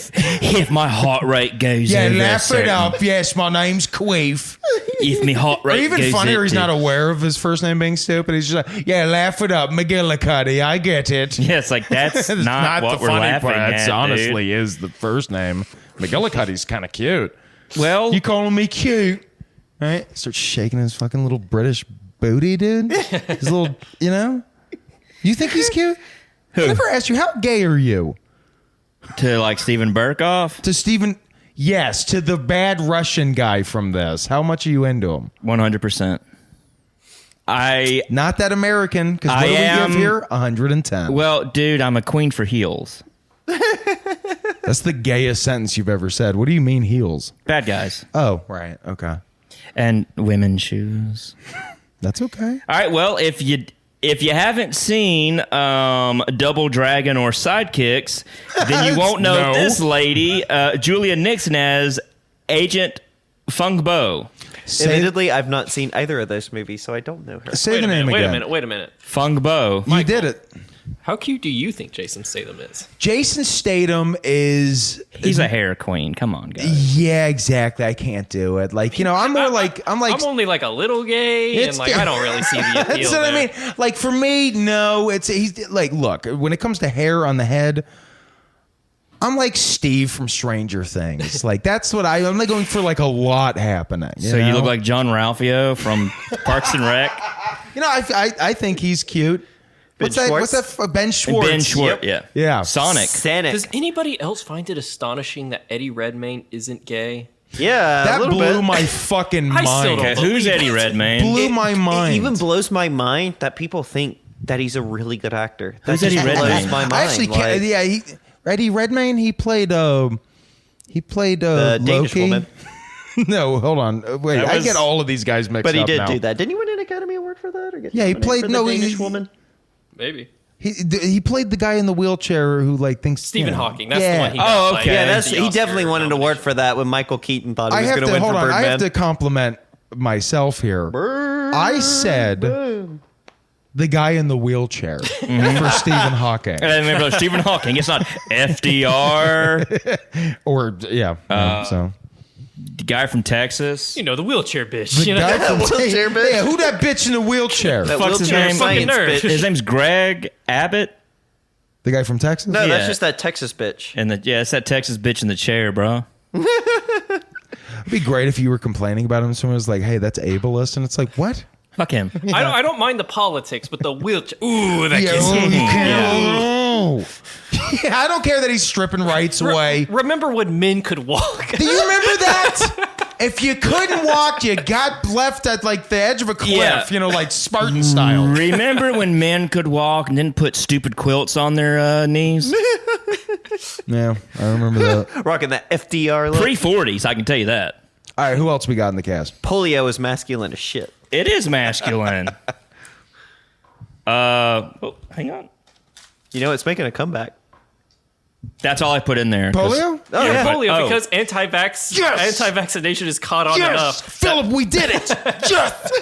Speaker 2: If my heart rate goes
Speaker 1: Yeah,
Speaker 2: over a
Speaker 1: laugh it
Speaker 2: certain-
Speaker 1: up. Yes, my name's Queef.
Speaker 2: If my heart
Speaker 1: Or
Speaker 2: rate
Speaker 1: even
Speaker 2: goes
Speaker 1: funnier, he's
Speaker 2: up
Speaker 1: not
Speaker 2: to-
Speaker 1: aware of his first name being stupid. He's just like, yeah, laugh it up, McGillicuddy. I get it.
Speaker 2: Yeah, it's like that's
Speaker 1: It's
Speaker 2: not, what we're laughing at.
Speaker 1: honestly is the first name. McGillicuddy's kind of cute.
Speaker 2: Dude. Well,
Speaker 1: You calling me cute? Right? Starts shaking his fucking little British booty, dude. His little, you know? You think he's cute? I never asked you, how gay are you?
Speaker 2: to like Stephen Burkoff,
Speaker 1: To Stephen, yes, to the bad Russian guy from this. How much are you into him?
Speaker 2: 100%.
Speaker 1: Not that American, because what
Speaker 2: I
Speaker 1: do we
Speaker 2: am-
Speaker 1: give here? 110.
Speaker 2: Well, dude, I'm a queen for heels.
Speaker 1: That's the gayest sentence you've ever said. What do you mean heels?
Speaker 2: Bad guys
Speaker 1: Oh, right. Okay.
Speaker 2: and women's shoes.
Speaker 1: That's okay.
Speaker 2: All right. Well, if you haven't seen Double Dragon or Sidekicks, then you won't know
Speaker 1: No.
Speaker 2: this lady, Julia Nixon, as Agent Fung Bo.
Speaker 4: Admittedly, I've not seen either of those movies, so I don't know her.
Speaker 1: Say
Speaker 3: Wait
Speaker 1: the
Speaker 3: a
Speaker 1: name
Speaker 3: minute.
Speaker 1: again.
Speaker 3: Wait a minute.
Speaker 2: Fung Bo.
Speaker 1: You did it.
Speaker 3: How cute do you think Jason Statham is?
Speaker 1: Jason Statham is.
Speaker 2: He's a hair queen. Come on, guys.
Speaker 1: Yeah, exactly. I can't do it. Like, you know, I'm
Speaker 3: only like a little gay,
Speaker 1: It's-
Speaker 3: and like I don't really see the appeal.
Speaker 1: That's what I
Speaker 3: there.
Speaker 1: mean. Like for me, no. He's like, look, when it comes to hair on the head, I'm like Steve from Stranger Things. Like that's what I'm like going for. Like a lot happening.
Speaker 2: So
Speaker 1: know?
Speaker 2: you look like John Ralphio from Parks and Rec.
Speaker 1: You know, I think he's cute. What's that?
Speaker 4: Schwartz?
Speaker 1: What's that? Ben Schwartz.
Speaker 2: Ben Schwartz. Yeah.
Speaker 1: Yeah.
Speaker 2: Sonic.
Speaker 4: Sanic.
Speaker 3: Does anybody else find it astonishing that Eddie Redmayne isn't gay?
Speaker 4: Yeah, a
Speaker 1: That
Speaker 4: little
Speaker 1: blew
Speaker 4: bit.
Speaker 1: my fucking
Speaker 3: I still
Speaker 1: mind.
Speaker 3: don't
Speaker 2: Okay, who's
Speaker 3: believe
Speaker 2: Eddie
Speaker 3: it.
Speaker 2: Redmayne?
Speaker 1: Blew my mind.
Speaker 4: It even blows my mind that people think that he's a really good actor. That
Speaker 2: Who's
Speaker 4: just
Speaker 2: Eddie
Speaker 4: blows
Speaker 2: Redmayne?
Speaker 4: my mind.
Speaker 1: I actually can't.
Speaker 4: like,
Speaker 1: Yeah, Eddie Redmayne. He played
Speaker 4: the Danish
Speaker 1: Loki.
Speaker 4: woman.
Speaker 1: No, hold on. Wait,
Speaker 2: That
Speaker 1: I
Speaker 2: was-
Speaker 1: get all of these guys mixed up.
Speaker 4: But he did
Speaker 1: now.
Speaker 4: do that. Didn't he win an Academy Award for that? Or get
Speaker 1: Yeah, he
Speaker 4: nominated
Speaker 1: played-
Speaker 4: for the
Speaker 1: no, he-
Speaker 4: Danish woman.
Speaker 3: Maybe.
Speaker 1: He played the guy in the wheelchair who like thinks
Speaker 3: Stephen
Speaker 1: you know.
Speaker 3: Hawking. That's
Speaker 1: yeah.
Speaker 3: the one he
Speaker 2: Oh,
Speaker 3: got. like,
Speaker 2: okay.
Speaker 4: Yeah,
Speaker 3: the
Speaker 4: that's he
Speaker 3: Oscar
Speaker 4: definitely won an award
Speaker 3: nomination.
Speaker 4: for that when Michael Keaton thought he
Speaker 1: I
Speaker 4: was
Speaker 1: have
Speaker 4: going
Speaker 1: to
Speaker 4: win
Speaker 1: hold
Speaker 4: for
Speaker 1: on.
Speaker 4: Birdman.
Speaker 1: I have to compliment myself here. I said the guy in the wheelchair for Stephen Hawking.
Speaker 2: And I remember Stephen Hawking. It's not FDR,
Speaker 1: Or yeah. So
Speaker 2: the guy from Texas.
Speaker 3: You know, the wheelchair bitch.
Speaker 1: the
Speaker 3: you know?
Speaker 1: guy from
Speaker 4: Wheelchair bitch.
Speaker 1: Yeah, who that bitch in the wheelchair?
Speaker 4: That
Speaker 2: Fuck's his
Speaker 4: wheelchair
Speaker 2: name?
Speaker 4: science
Speaker 3: Fucking nerd.
Speaker 4: bitch.
Speaker 2: His name's Greg Abbott.
Speaker 1: The guy from Texas?
Speaker 4: No,
Speaker 2: Yeah.
Speaker 4: that's just that Texas bitch.
Speaker 2: And it's that Texas bitch in the chair, bro.
Speaker 1: It'd be great if you were complaining about him and someone was like, hey, that's ableist. And it's like, what?
Speaker 2: Fuck him.
Speaker 3: I don't mind the politics, but the wheelchair. Ooh, that
Speaker 1: Yeah,
Speaker 3: gets
Speaker 1: oh,
Speaker 3: me.
Speaker 1: you can't- Yeah, I don't care that he's stripping rights away.
Speaker 3: Remember when men could walk?
Speaker 1: Do you remember that? If you couldn't walk, you got left at like the edge of a cliff,
Speaker 2: Yeah.
Speaker 1: you know, like Spartan style.
Speaker 2: Remember when men could walk and didn't put stupid quilts on their knees?
Speaker 1: Yeah, I remember that.
Speaker 4: Rocking that FDR look.
Speaker 2: Pre-40s, I can tell you that.
Speaker 1: All right, who else we got in the cast?
Speaker 4: Polio is masculine as shit.
Speaker 2: It is masculine. Hang on.
Speaker 4: You know, it's making a comeback.
Speaker 2: That's all I put in there. 'cause-
Speaker 1: Polio?
Speaker 4: Oh, yeah.
Speaker 3: Polio,
Speaker 2: Oh.
Speaker 3: because
Speaker 1: Yes!
Speaker 3: anti-vaccination is caught on enough.
Speaker 1: Philip, we did it! Just!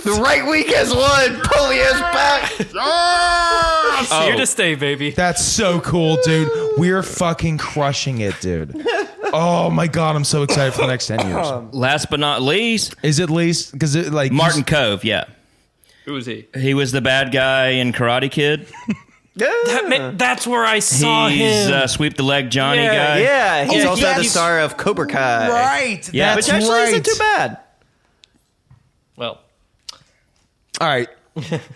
Speaker 4: The right week has won. Polio's back.
Speaker 1: Ah!
Speaker 3: Here to stay, baby.
Speaker 1: That's so cool, dude. We're fucking crushing it, dude. Oh my god, I'm so excited for the next 10 years.
Speaker 2: Last but not least,
Speaker 1: Is it least? Because it like
Speaker 2: Martin Cove. Yeah,
Speaker 3: Who is he?
Speaker 2: he was the bad guy in Karate Kid.
Speaker 3: That's where I saw
Speaker 2: He's
Speaker 3: him.
Speaker 2: Sweep the leg Johnny
Speaker 3: Yeah,
Speaker 2: guy.
Speaker 4: Yeah, he's
Speaker 1: Oh,
Speaker 4: also the
Speaker 1: yes.
Speaker 4: star of Cobra Kai.
Speaker 1: Right.
Speaker 2: Yeah.
Speaker 1: That's
Speaker 4: Which actually
Speaker 1: right.
Speaker 4: isn't too bad.
Speaker 3: Well,
Speaker 1: All right.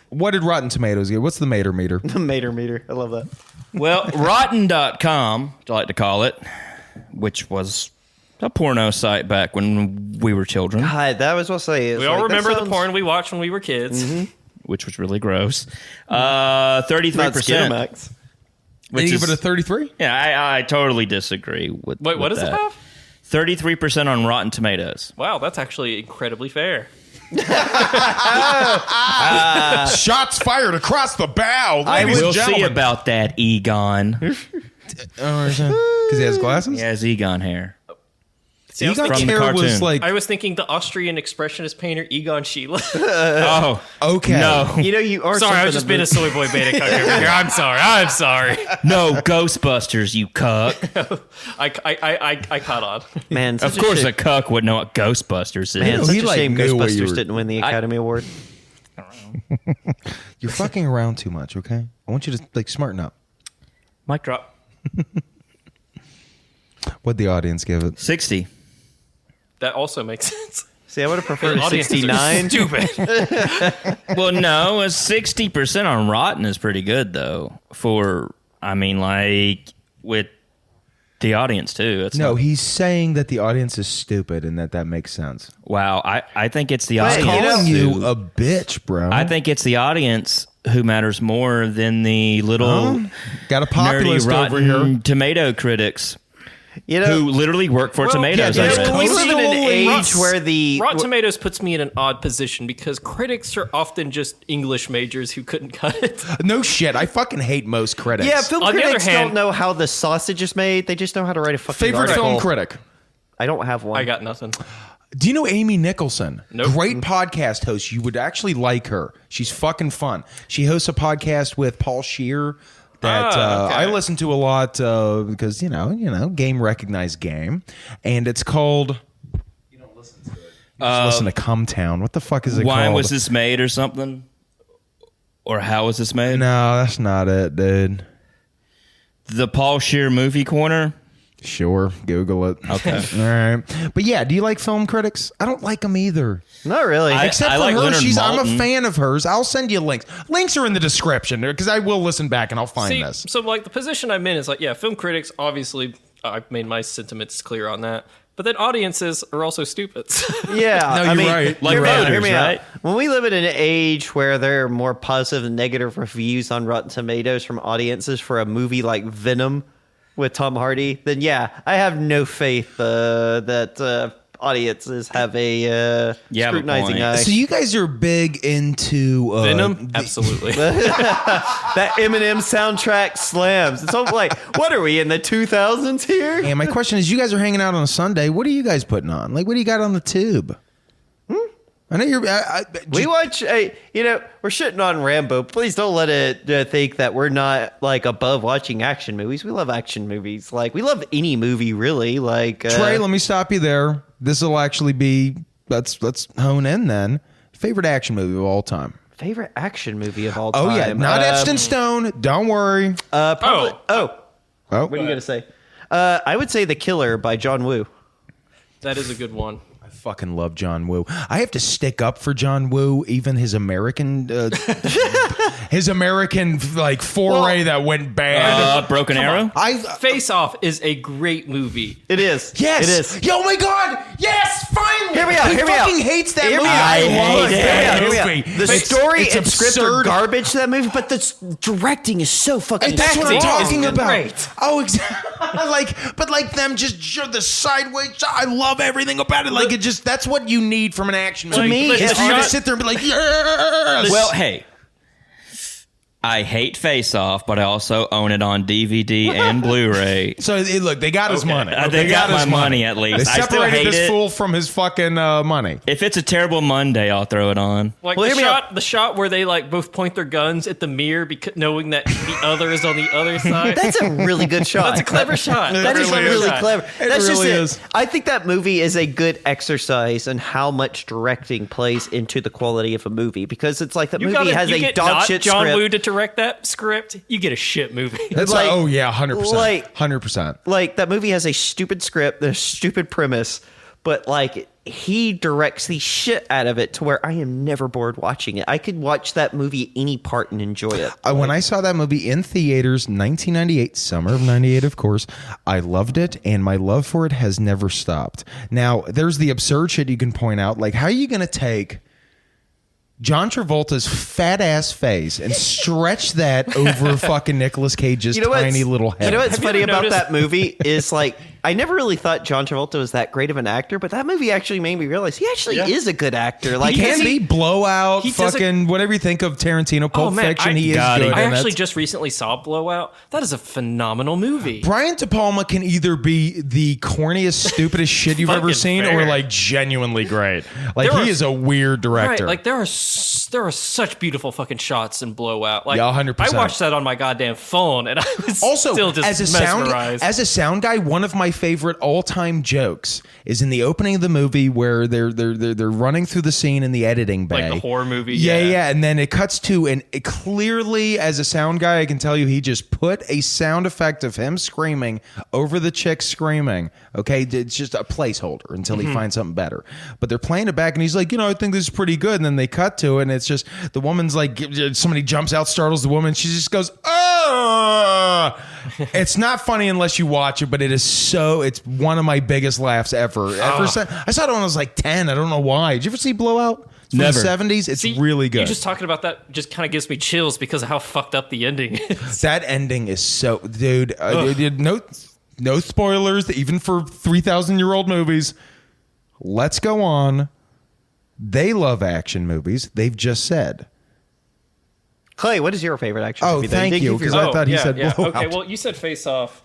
Speaker 1: What did Rotten Tomatoes get? What's the Mater meter?
Speaker 4: The Mater meter. I love that.
Speaker 2: Well, Rotten.com, I like to call it, which was a porno site back when we were children,
Speaker 4: God, that was what I say. It's
Speaker 3: we all
Speaker 4: like, that
Speaker 3: remember the
Speaker 4: sounds-
Speaker 3: porn we watched when we were kids.
Speaker 2: which was really gross. 33%.
Speaker 4: Not Skinamax.
Speaker 1: Did you give it a 33?
Speaker 2: Yeah, I totally disagray with.
Speaker 3: Wait, what
Speaker 2: with
Speaker 3: does it
Speaker 2: that.
Speaker 3: have?
Speaker 2: 33% on Rotten Tomatoes.
Speaker 3: Wow, that's actually incredibly fair.
Speaker 1: Shots fired across the bow. Ladies
Speaker 2: We'll
Speaker 1: and
Speaker 2: see
Speaker 1: gentlemen.
Speaker 2: about that, Egon.
Speaker 1: Because he has glasses?
Speaker 2: He has Egon hair.
Speaker 3: See, I was,
Speaker 1: Egon's
Speaker 2: From the
Speaker 1: hair was
Speaker 2: cartoon.
Speaker 1: like,
Speaker 3: I was thinking the Austrian expressionist painter Egon Schiele.
Speaker 2: Oh,
Speaker 1: okay.
Speaker 2: no.
Speaker 4: You know, you are.
Speaker 3: Sorry, I was
Speaker 4: something
Speaker 3: just being a
Speaker 4: of
Speaker 3: soy boy beta cuck over here. I'm sorry.
Speaker 2: No, Ghostbusters, you cuck.
Speaker 3: I caught on.
Speaker 4: Man,
Speaker 2: Of
Speaker 4: such
Speaker 2: course,
Speaker 4: a
Speaker 2: a cuck would know what Ghostbusters is.
Speaker 4: Man,
Speaker 1: No,
Speaker 4: such
Speaker 1: he,
Speaker 4: a
Speaker 1: like,
Speaker 4: shame
Speaker 1: knew what you
Speaker 4: Ghostbusters
Speaker 1: were-
Speaker 4: didn't win the Academy Award.
Speaker 1: You're fucking around too much, okay? I want you to like smarten up.
Speaker 2: Mic drop.
Speaker 1: What'd the audience give it?
Speaker 2: 60.
Speaker 3: That also makes sense.
Speaker 4: See, I would have preferred
Speaker 3: Audiences are
Speaker 4: 69.
Speaker 3: stupid.
Speaker 2: Well, no, a 60% on Rotten is pretty good, though. For, I mean, like, with the audience, too. It's
Speaker 1: No,
Speaker 2: not-
Speaker 1: he's saying that the audience is stupid and that makes sense.
Speaker 2: wow, I think it's the
Speaker 4: Wait,
Speaker 2: audience.
Speaker 1: Calling you
Speaker 2: who-
Speaker 1: a bitch, bro.
Speaker 2: I think it's the audience who matters more than the little
Speaker 1: Got a
Speaker 2: nerdy
Speaker 1: populist over here.
Speaker 2: Rotten Tomato critics
Speaker 4: You know,
Speaker 2: who literally work for Tomatoes.
Speaker 1: yeah,
Speaker 2: I
Speaker 1: there's
Speaker 2: read.
Speaker 4: we live in an
Speaker 1: Totally.
Speaker 4: age where the
Speaker 3: Rotten Tomatoes puts me in an odd position because critics are often just English majors who couldn't cut it.
Speaker 1: No shit. I fucking hate most critics.
Speaker 4: yeah, film
Speaker 3: On the other
Speaker 4: critics
Speaker 3: hand-
Speaker 4: don't know how the sausage is made. They just know how to write a fucking
Speaker 1: Favorite
Speaker 4: article.
Speaker 1: film critic?
Speaker 4: I don't have one.
Speaker 3: I got nothing.
Speaker 1: Do you know Amy Nicholson?
Speaker 3: Nope.
Speaker 1: Great podcast host. You would actually like her. She's fucking fun. She hosts a podcast with Paul Scheer that
Speaker 3: okay.
Speaker 1: I listen to a lot because you know, game recognized game, and it's called. You don't listen to it. You just listen to Poundtown. What the fuck is it
Speaker 2: Why
Speaker 1: called?
Speaker 2: was this made or something? Or how was this made?
Speaker 1: No, that's not it, dude.
Speaker 2: The Paul Scheer Movie Corner.
Speaker 1: Sure, Google it.
Speaker 2: Okay.
Speaker 1: All right. But yeah, do you like film critics? I don't like them either.
Speaker 4: Not really.
Speaker 1: Except for
Speaker 2: like
Speaker 1: her,
Speaker 2: Leonard
Speaker 1: I'm a
Speaker 2: Maltin.
Speaker 1: fan of hers. I'll send you links. Links are in the description because I will listen back and I'll find
Speaker 3: See,
Speaker 1: this.
Speaker 3: so like the position I'm in is like, yeah, film critics, obviously, I've made my sentiments clear on that. But then audiences are also stupid.
Speaker 4: Yeah,
Speaker 1: No,
Speaker 4: I
Speaker 1: you're
Speaker 4: mean,
Speaker 1: right.
Speaker 2: Like
Speaker 4: hear me out,
Speaker 2: voters,
Speaker 4: hear me out.
Speaker 2: right?
Speaker 4: When we live in an age where there are more positive and negative reviews on Rotten Tomatoes from audiences for a movie like Venom with Tom Hardy, then yeah, I have no faith that audiences have a
Speaker 2: You have a
Speaker 4: scrutinizing
Speaker 2: point.
Speaker 4: eye.
Speaker 1: So you guys are big into
Speaker 3: Venom? Absolutely.
Speaker 4: That Eminem soundtrack slams. It's all like, what are we in the 2000s here?
Speaker 1: And my question is, you guys are hanging out on a Sunday. What are you guys putting on? Like, what do you got on the tube? I know you're.
Speaker 4: We watch, we're shitting on Rambo. Please don't let it think that we're not like above watching action movies. We love action movies. Like we love any movie, really. Like
Speaker 1: Trey, let me stop you there. This will actually be let's hone in then. Favorite action movie of all time.
Speaker 4: Favorite action movie of all time.
Speaker 1: Oh yeah, not etched in stone. Don't worry.
Speaker 4: Probably.
Speaker 1: Oh,
Speaker 4: What are you gonna say? I would say The Killer by John Woo.
Speaker 3: That is a good one.
Speaker 1: I fucking love John Woo. I have to stick up for John Woo, even his American, like foray that went bad.
Speaker 2: Broken Arrow.
Speaker 3: Face Off is a great movie.
Speaker 4: It is.
Speaker 1: Yes.
Speaker 4: It is.
Speaker 1: Oh my God. Yes. Finally.
Speaker 4: Hear me out,
Speaker 1: He
Speaker 4: hear me out.
Speaker 1: fucking hates that
Speaker 4: Hear me
Speaker 1: movie.
Speaker 4: out.
Speaker 1: I love
Speaker 2: hate
Speaker 1: that
Speaker 2: it.
Speaker 1: movie.
Speaker 4: The story
Speaker 1: it's
Speaker 4: and script are
Speaker 1: absurd.
Speaker 4: garbage to that movie, but the directing is so fucking.
Speaker 1: That's what I'm
Speaker 3: Acting is
Speaker 1: talking about.
Speaker 3: great.
Speaker 1: Oh, exactly. but them just the sideways. I love everything about it. Like it just that's what you need from an action movie.
Speaker 4: me,
Speaker 1: is
Speaker 4: it's
Speaker 1: for you to
Speaker 3: not-
Speaker 1: sit there and be like, yes.
Speaker 2: Well, hey, I hate Face Off, but I also own it on DVD and Blu-ray.
Speaker 1: So look, they got his money.
Speaker 2: They got
Speaker 1: his
Speaker 2: my money at least.
Speaker 1: They
Speaker 2: I still
Speaker 1: separated
Speaker 2: hate
Speaker 1: this
Speaker 2: it.
Speaker 1: fool from his fucking money.
Speaker 2: If it's a terrible Monday, I'll throw it on.
Speaker 3: Like
Speaker 4: Well, hear me
Speaker 3: the shot where they like both point their guns at the mirror, because knowing that the other is on the other side.
Speaker 4: That's a really good shot.
Speaker 3: That's a clever shot.
Speaker 1: It
Speaker 4: That is
Speaker 1: really
Speaker 4: really
Speaker 3: shot.
Speaker 4: clever. That's
Speaker 1: really
Speaker 4: just
Speaker 1: is.
Speaker 4: it. I think that movie is a good exercise in how much directing plays into the quality of a movie, because it's like the movie has a dog
Speaker 3: not
Speaker 4: shit
Speaker 3: John
Speaker 4: script.
Speaker 3: Woo to direct that script. You get a shit movie.
Speaker 1: It's
Speaker 4: like-
Speaker 1: oh yeah, 100%,
Speaker 4: like-
Speaker 1: 100%.
Speaker 4: Like that movie has a stupid script, there's stupid premise, but like he directs the shit out of it to where I am never bored watching it. I could watch that movie any part and enjoy it.
Speaker 1: When I saw that movie in theaters, 1998, summer of 98, of course, I loved it, and my love for it has never stopped. Now, there's the absurd shit you can point out, like how are you going to take John Travolta's fat ass face and stretch that over fucking Nicolas Cage's tiny little head?
Speaker 4: You know what's
Speaker 3: Have you
Speaker 4: funny
Speaker 3: ever
Speaker 4: about
Speaker 3: noticed-
Speaker 4: that movie is like I never really thought John Travolta was that great of an actor, but that movie actually made me realize he actually is a good actor. Like
Speaker 1: He can be blowout,
Speaker 3: he does
Speaker 1: fucking whatever you think of Tarantino, Pulp Fiction. He is
Speaker 2: got
Speaker 1: good.
Speaker 2: it.
Speaker 3: I
Speaker 1: in
Speaker 3: actually
Speaker 1: it.
Speaker 3: just recently saw Blowout. That is a phenomenal movie.
Speaker 1: Brian De Palma can either be the corniest, stupidest shit you've ever
Speaker 3: Fucking
Speaker 1: seen,
Speaker 3: fair.
Speaker 1: or like genuinely great. Like
Speaker 3: There
Speaker 1: he
Speaker 3: are-
Speaker 1: is a weird director.
Speaker 3: Right, like there are such beautiful fucking shots in Blowout. Like
Speaker 1: Yeah, 100%.
Speaker 3: I watched that on my goddamn phone, and I was
Speaker 1: Also,
Speaker 3: still just
Speaker 1: as a sound guy, one of my favorite all-time jokes is in the opening of the movie where they're running through the scene in the editing bay,
Speaker 3: Like the horror movie,
Speaker 1: Yeah,
Speaker 3: yeah.
Speaker 1: yeah, and then it cuts to and it clearly, as a sound guy, I can tell you he just put a sound effect of him screaming over the chick screaming. Okay, it's just a placeholder until he finds something better. But they're playing it back, and he's like, I think this is pretty good. And then they cut to it, and it's just the woman's like, somebody jumps out, startles the woman. She just goes, oh. It's not funny unless you watch it, but it is so. It's one of my biggest laughs ever. I saw it when I was like 10. I don't know why. Did you ever see Blowout? It's from
Speaker 2: Never.
Speaker 1: the 70s. It's really good.
Speaker 3: You just talking about that just kind of gives me chills because of how fucked up the ending is.
Speaker 1: That ending is so, dude. No spoilers, even for 3,000-year-old movies. Let's go on. They love action movies. They've just said.
Speaker 4: Clay, what is your favorite action
Speaker 1: Oh,
Speaker 4: movie?
Speaker 1: thank
Speaker 4: Didn't
Speaker 1: you,
Speaker 4: give your-
Speaker 1: 'cause I thought he said Blowout.
Speaker 3: Okay, well, you said Face Off.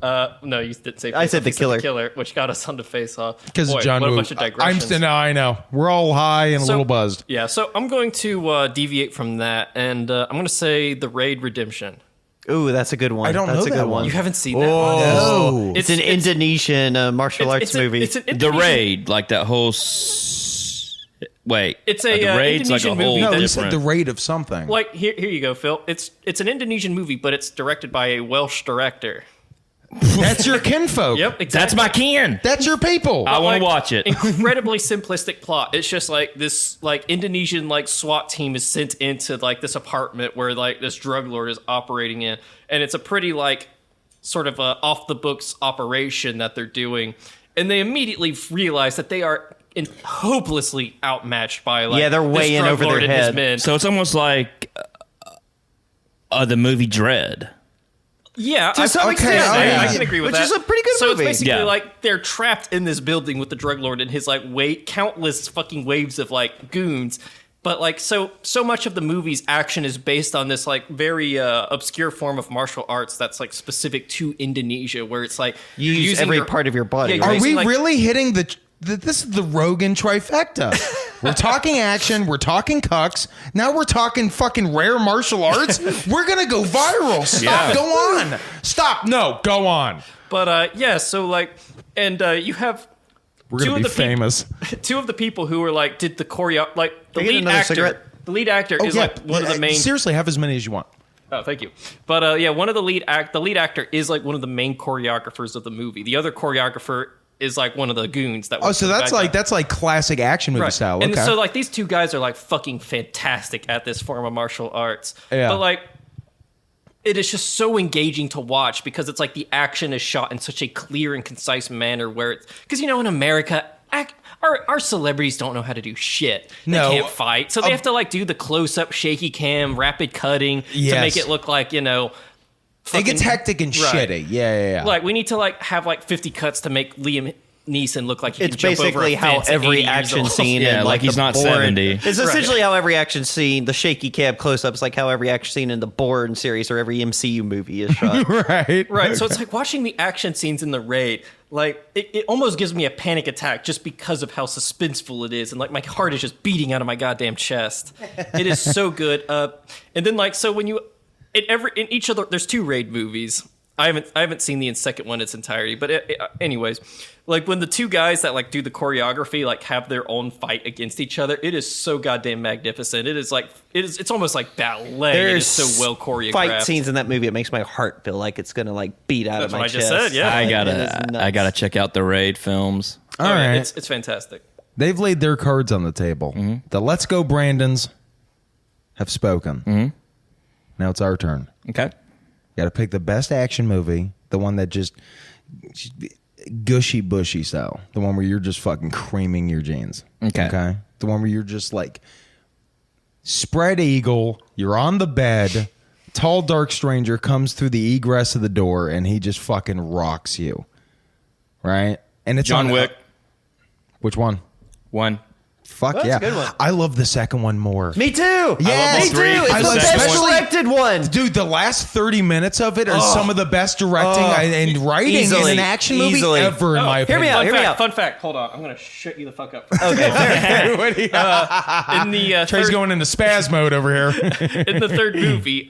Speaker 3: No, you didn't say Face
Speaker 4: I said
Speaker 3: Off.
Speaker 4: The
Speaker 3: You
Speaker 4: Killer.
Speaker 3: The Killer, which got us onto Face Off.
Speaker 1: Because
Speaker 3: Boy,
Speaker 1: John
Speaker 3: what
Speaker 1: Woo.
Speaker 3: a bunch of digressions.
Speaker 1: No, I know. We're all high and a little buzzed.
Speaker 3: Yeah, so I'm going to deviate from that, and I'm going to say The Raid Redemption.
Speaker 4: Ooh, that's a good one.
Speaker 1: I don't
Speaker 4: That's
Speaker 1: know
Speaker 4: a
Speaker 1: that
Speaker 4: good
Speaker 1: one.
Speaker 4: one.
Speaker 3: You haven't seen that
Speaker 1: Oh.
Speaker 3: one?
Speaker 1: No.
Speaker 4: It's an Indonesian martial arts movie.
Speaker 3: It's an
Speaker 2: The
Speaker 3: Indonesian-
Speaker 2: Raid, like that whole. Wait,
Speaker 3: It's a,
Speaker 2: the Raid's like a
Speaker 3: Indonesian
Speaker 2: whole
Speaker 3: movie
Speaker 1: No,
Speaker 3: that-
Speaker 1: he said
Speaker 2: different.
Speaker 1: the rate of something.
Speaker 3: Like here you go, Phil. It's an Indonesian movie, but it's directed by a Welsh director.
Speaker 1: That's your kinfolk.
Speaker 3: Yep, exactly.
Speaker 2: That's my kin.
Speaker 1: That's your people.
Speaker 2: I want
Speaker 3: Like,
Speaker 2: to watch it.
Speaker 3: Incredibly simplistic plot. It's just like this like Indonesian like SWAT team is sent into like this apartment where like this drug lord is operating in, and it's a pretty like sort of a off the books operation that they're doing, and they immediately realize that they are hopelessly outmatched by like
Speaker 4: Yeah, they're
Speaker 3: this
Speaker 4: way in
Speaker 3: drug
Speaker 4: over
Speaker 3: lord
Speaker 4: their
Speaker 3: and his
Speaker 4: head.
Speaker 3: men.
Speaker 2: So it's almost like the movie Dread.
Speaker 3: Yeah,
Speaker 4: To some extent,
Speaker 3: I
Speaker 1: yeah.
Speaker 3: can agree with
Speaker 4: Which
Speaker 3: that.
Speaker 4: is a pretty good
Speaker 3: so
Speaker 4: movie.
Speaker 3: it's basically
Speaker 2: Yeah.
Speaker 3: like they're trapped in this building with the drug lord and his like countless fucking waves of like goons. But like so much of the movie's action is based on this like very obscure form of martial arts that's like specific to Indonesia, where it's like
Speaker 4: You use
Speaker 3: using
Speaker 4: every
Speaker 3: your-
Speaker 4: part of your body.
Speaker 3: Yeah,
Speaker 4: right?
Speaker 1: Are
Speaker 3: Basically,
Speaker 1: we
Speaker 3: like-
Speaker 1: really hitting this is the Rogan trifecta? We're talking action. We're talking cucks. Now we're talking fucking rare martial arts. We're going to go viral. Stop.
Speaker 2: Yeah.
Speaker 1: Go on. Stop. No, go on.
Speaker 3: But yeah, so like, and you have
Speaker 1: We're going to be famous.
Speaker 3: two of the people who were like did the choreo, like the
Speaker 4: Can I get
Speaker 3: lead
Speaker 4: another
Speaker 3: actor.
Speaker 4: cigarette?
Speaker 3: The lead actor is like one of the main.
Speaker 1: Seriously, have as many as you want.
Speaker 3: Oh, thank you. But one of the lead actor is like one of the main choreographers of the movie. The other choreographer is like one of the goons that.
Speaker 1: Oh, so that's like classic action movie style. Okay.
Speaker 3: And so like these two guys are like fucking fantastic at this form of martial arts.
Speaker 1: Yeah.
Speaker 3: But like, it is just so engaging to watch because it's like the action is shot in such a clear and concise manner where it's because in America. Our celebrities don't know how to do shit. They can't fight. So they have to like do the close-up shaky cam, rapid cutting to make it look like,
Speaker 1: it gets hectic and shitty. Yeah.
Speaker 3: Like we need to like have like 50 cuts to make Liam Neeson look like he
Speaker 4: It's
Speaker 3: can jump over
Speaker 4: basically
Speaker 3: a
Speaker 4: how
Speaker 3: fence at
Speaker 4: every
Speaker 3: 80 years
Speaker 4: action
Speaker 3: old.
Speaker 4: scene,
Speaker 2: Yeah,
Speaker 4: in,
Speaker 2: like he's
Speaker 4: the
Speaker 2: not
Speaker 4: Bourne-
Speaker 2: 70.
Speaker 4: It's essentially how every action scene, the shaky cam close-up, is like how every action scene in the Bourne series or every MCU movie is shot.
Speaker 3: Right. So it's like watching the action scenes in The Raid. Like it almost gives me a panic attack just because of how suspenseful it is, and like my heart is just beating out of my goddamn chest. It is so good. And then like so when you in each of the there's 2 Raid movies. I haven't seen the second one in its entirety, but anyways, like when the 2 guys that like do the choreography like have their own fight against each other, it is so goddamn magnificent. It's almost like ballet. It is so well choreographed.
Speaker 4: Fight scenes in that movie, it makes my heart feel like it's gonna like beat out
Speaker 3: That's
Speaker 4: of my
Speaker 3: what I
Speaker 4: chest.
Speaker 3: just said. Yeah,
Speaker 2: I gotta check out the Raid films.
Speaker 1: All right.
Speaker 3: It's fantastic.
Speaker 1: They've laid their cards on the table. The Let's Go Brandons have spoken. Now it's our turn.
Speaker 2: Okay.
Speaker 1: Got to pick the best action movie, the one that just gushy bushy style, the one where you're just fucking creaming your jeans. Okay. The one where you're just like spread eagle, you're on the bed, tall dark stranger comes through the egress of the door and he just fucking rocks you. Right? And it's
Speaker 2: John Wick.
Speaker 1: Which one?
Speaker 2: 1.
Speaker 1: Fuck
Speaker 4: That's
Speaker 1: yeah.
Speaker 4: a good one.
Speaker 1: I love the second one more.
Speaker 4: Me too.
Speaker 1: Yes.
Speaker 4: Me too. It's
Speaker 1: I
Speaker 4: the
Speaker 1: love
Speaker 4: best
Speaker 1: especially-
Speaker 4: directed one.
Speaker 1: Dude, the last 30 minutes of it are some of the best directing and writing
Speaker 4: Easily.
Speaker 1: in an action movie
Speaker 4: Easily.
Speaker 1: ever, in my
Speaker 4: Hear me
Speaker 1: opinion.
Speaker 4: out. Hear me out.
Speaker 3: Fun fact. Hold on. I'm gonna shut you the fuck up.
Speaker 4: Okay.
Speaker 3: In the
Speaker 1: Trey's going into spaz mode over here.
Speaker 3: in the third movie,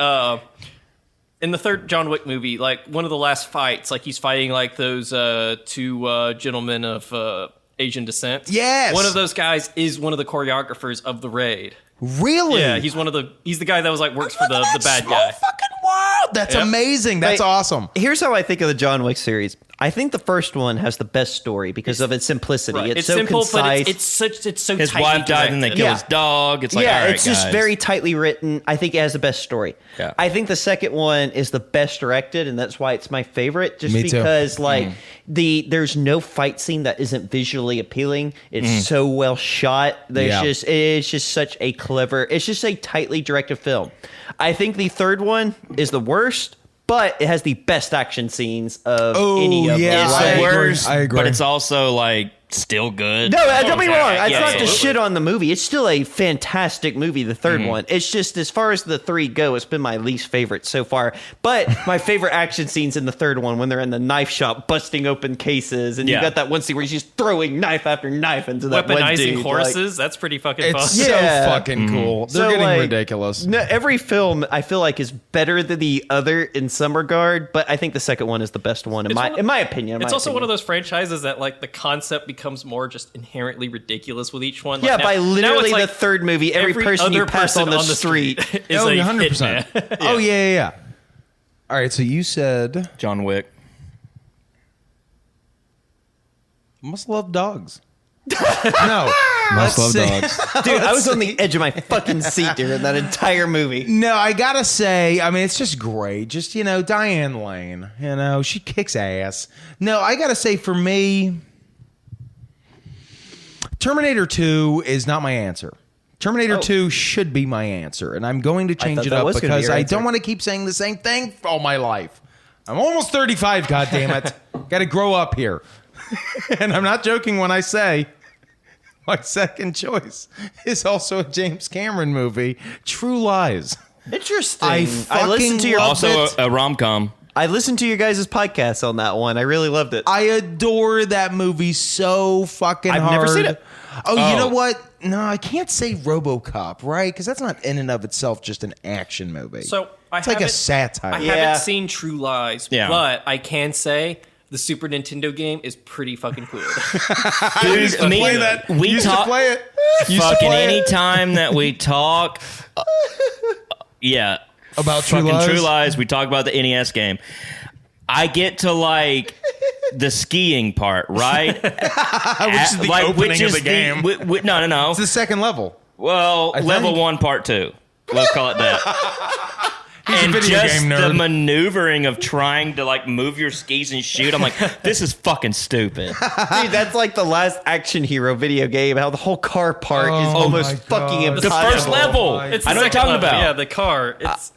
Speaker 3: in the third John Wick movie, like one of the last fights, like he's fighting like those 2 gentlemen of Asian descent.
Speaker 1: Yes.
Speaker 3: One of those guys is one of the choreographers of The Raid.
Speaker 1: Really?
Speaker 3: Yeah, he's the guy that was like works for the bad
Speaker 1: Small
Speaker 3: guy.
Speaker 1: fucking world. That's
Speaker 3: Yep.
Speaker 1: amazing. That's
Speaker 4: Hey,
Speaker 1: awesome.
Speaker 4: Here's how I think of the John Wick series. I think the first one has the best story because of its simplicity.
Speaker 3: Right.
Speaker 4: It's so
Speaker 3: simple,
Speaker 4: concise.
Speaker 3: but it's so
Speaker 2: His
Speaker 3: tightly
Speaker 2: wife died and they
Speaker 3: directed.
Speaker 2: killed his dog. It's like,
Speaker 4: yeah,
Speaker 2: all right,
Speaker 4: it's just
Speaker 2: guys.
Speaker 4: very tightly written. I think it has the best story.
Speaker 2: Yeah.
Speaker 4: I think the second one is the best directed, and that's why it's my favorite. Just
Speaker 1: Me too.
Speaker 4: because like there's no fight scene that isn't visually appealing. It's so well shot. It's just such a clever. It's just a tightly directed film. I think the third one is the worst. But it has the best action scenes of any of
Speaker 1: yeah,
Speaker 4: them.
Speaker 2: It's
Speaker 1: I
Speaker 2: the
Speaker 1: agree.
Speaker 2: worst,
Speaker 1: I agree.
Speaker 2: but it's also like still good.
Speaker 4: No, don't be wrong. It's
Speaker 2: Yeah,
Speaker 4: not to
Speaker 2: absolutely.
Speaker 4: shit on the movie. It's still a fantastic movie, the third one. It's just, as far as the 3 go, it's been my least favorite so far. But my favorite action scenes in the third one, when they're in the knife shop busting open cases, and you
Speaker 2: Yeah.
Speaker 4: got that one scene where he's just throwing knife after knife into that one
Speaker 3: Weaponizing
Speaker 4: dude.
Speaker 3: horses. That's pretty fucking fun.
Speaker 1: It's
Speaker 4: Yeah.
Speaker 1: so fucking cool. They're getting ridiculous.
Speaker 4: No, every film I feel like is better than the other in some regard, but I think the second one is the best one in my opinion.
Speaker 3: It's also one of those franchises that like the concept becomes more just inherently ridiculous with each one. Like,
Speaker 4: Yeah,
Speaker 3: now-
Speaker 4: by
Speaker 3: now
Speaker 4: literally
Speaker 3: it's like
Speaker 4: the third movie, every person you
Speaker 3: other
Speaker 4: pass
Speaker 3: person
Speaker 4: on the street.
Speaker 3: is
Speaker 1: Oh,
Speaker 3: a
Speaker 1: 100%.
Speaker 3: hitman.
Speaker 1: Oh, yeah. All right, so you said
Speaker 2: John Wick.
Speaker 1: must love dogs. No.
Speaker 2: Must love
Speaker 1: Let's
Speaker 2: dogs.
Speaker 4: Dude, I was on the edge of my fucking seat during that entire movie.
Speaker 1: No, I gotta say, I mean, it's just great. Just, Diane Lane, she kicks ass. No, I gotta say, for me, Terminator 2 is not my answer. Terminator 2 should be my answer, and I'm going to change
Speaker 4: thought
Speaker 1: it
Speaker 4: that
Speaker 1: up
Speaker 4: was gonna be
Speaker 1: because
Speaker 4: your
Speaker 1: I
Speaker 4: answer.
Speaker 1: don't want to keep saying the same thing for all my life. I'm almost 35, goddammit. Got to grow up here. And I'm not joking when I say my second choice is also a James Cameron movie, True Lies.
Speaker 4: Interesting.
Speaker 1: I
Speaker 4: listened to your
Speaker 1: fucking
Speaker 2: Also
Speaker 1: love it.
Speaker 2: a rom-com.
Speaker 4: I listened to your guys' podcast on that one. I really loved it.
Speaker 1: I adore that movie so fucking hard.
Speaker 4: I've never seen it.
Speaker 1: Oh, you know what? No, I can't say RoboCop, right? Because that's not in and of itself just an action movie.
Speaker 3: So
Speaker 1: it's like a satire.
Speaker 3: I
Speaker 4: Yeah.
Speaker 3: haven't seen True Lies,
Speaker 2: Yeah.
Speaker 3: but I can say the Super Nintendo game is pretty fucking cool.
Speaker 2: Dude,
Speaker 1: play that.
Speaker 2: we
Speaker 1: Used to
Speaker 2: talk
Speaker 1: play it. Used to
Speaker 2: fucking
Speaker 1: play it.
Speaker 2: anytime that we talk. Yeah.
Speaker 1: About True
Speaker 2: fucking
Speaker 1: Lies?
Speaker 2: True Lies. We talk about the NES game. I get to like the skiing part, right?
Speaker 1: Which is the opening of the game.
Speaker 2: No.
Speaker 1: It's the second level.
Speaker 2: Well,
Speaker 1: I
Speaker 2: level
Speaker 1: think.
Speaker 2: 1, part 2. Let's call it that.
Speaker 1: He's
Speaker 2: And
Speaker 1: a video
Speaker 2: just
Speaker 1: game
Speaker 2: the
Speaker 1: nerd.
Speaker 2: maneuvering of trying to like move your skis and shoot, I'm like, this is fucking stupid.
Speaker 4: Dude, that's like the last action hero video game. How the whole car part is
Speaker 1: Oh
Speaker 4: almost
Speaker 1: my
Speaker 4: fucking
Speaker 1: God.
Speaker 2: The
Speaker 4: impossible.
Speaker 2: first level.
Speaker 3: It's
Speaker 2: I
Speaker 3: the
Speaker 2: know what you're
Speaker 3: second
Speaker 2: talking
Speaker 3: level.
Speaker 2: about.
Speaker 3: Yeah, the car. It's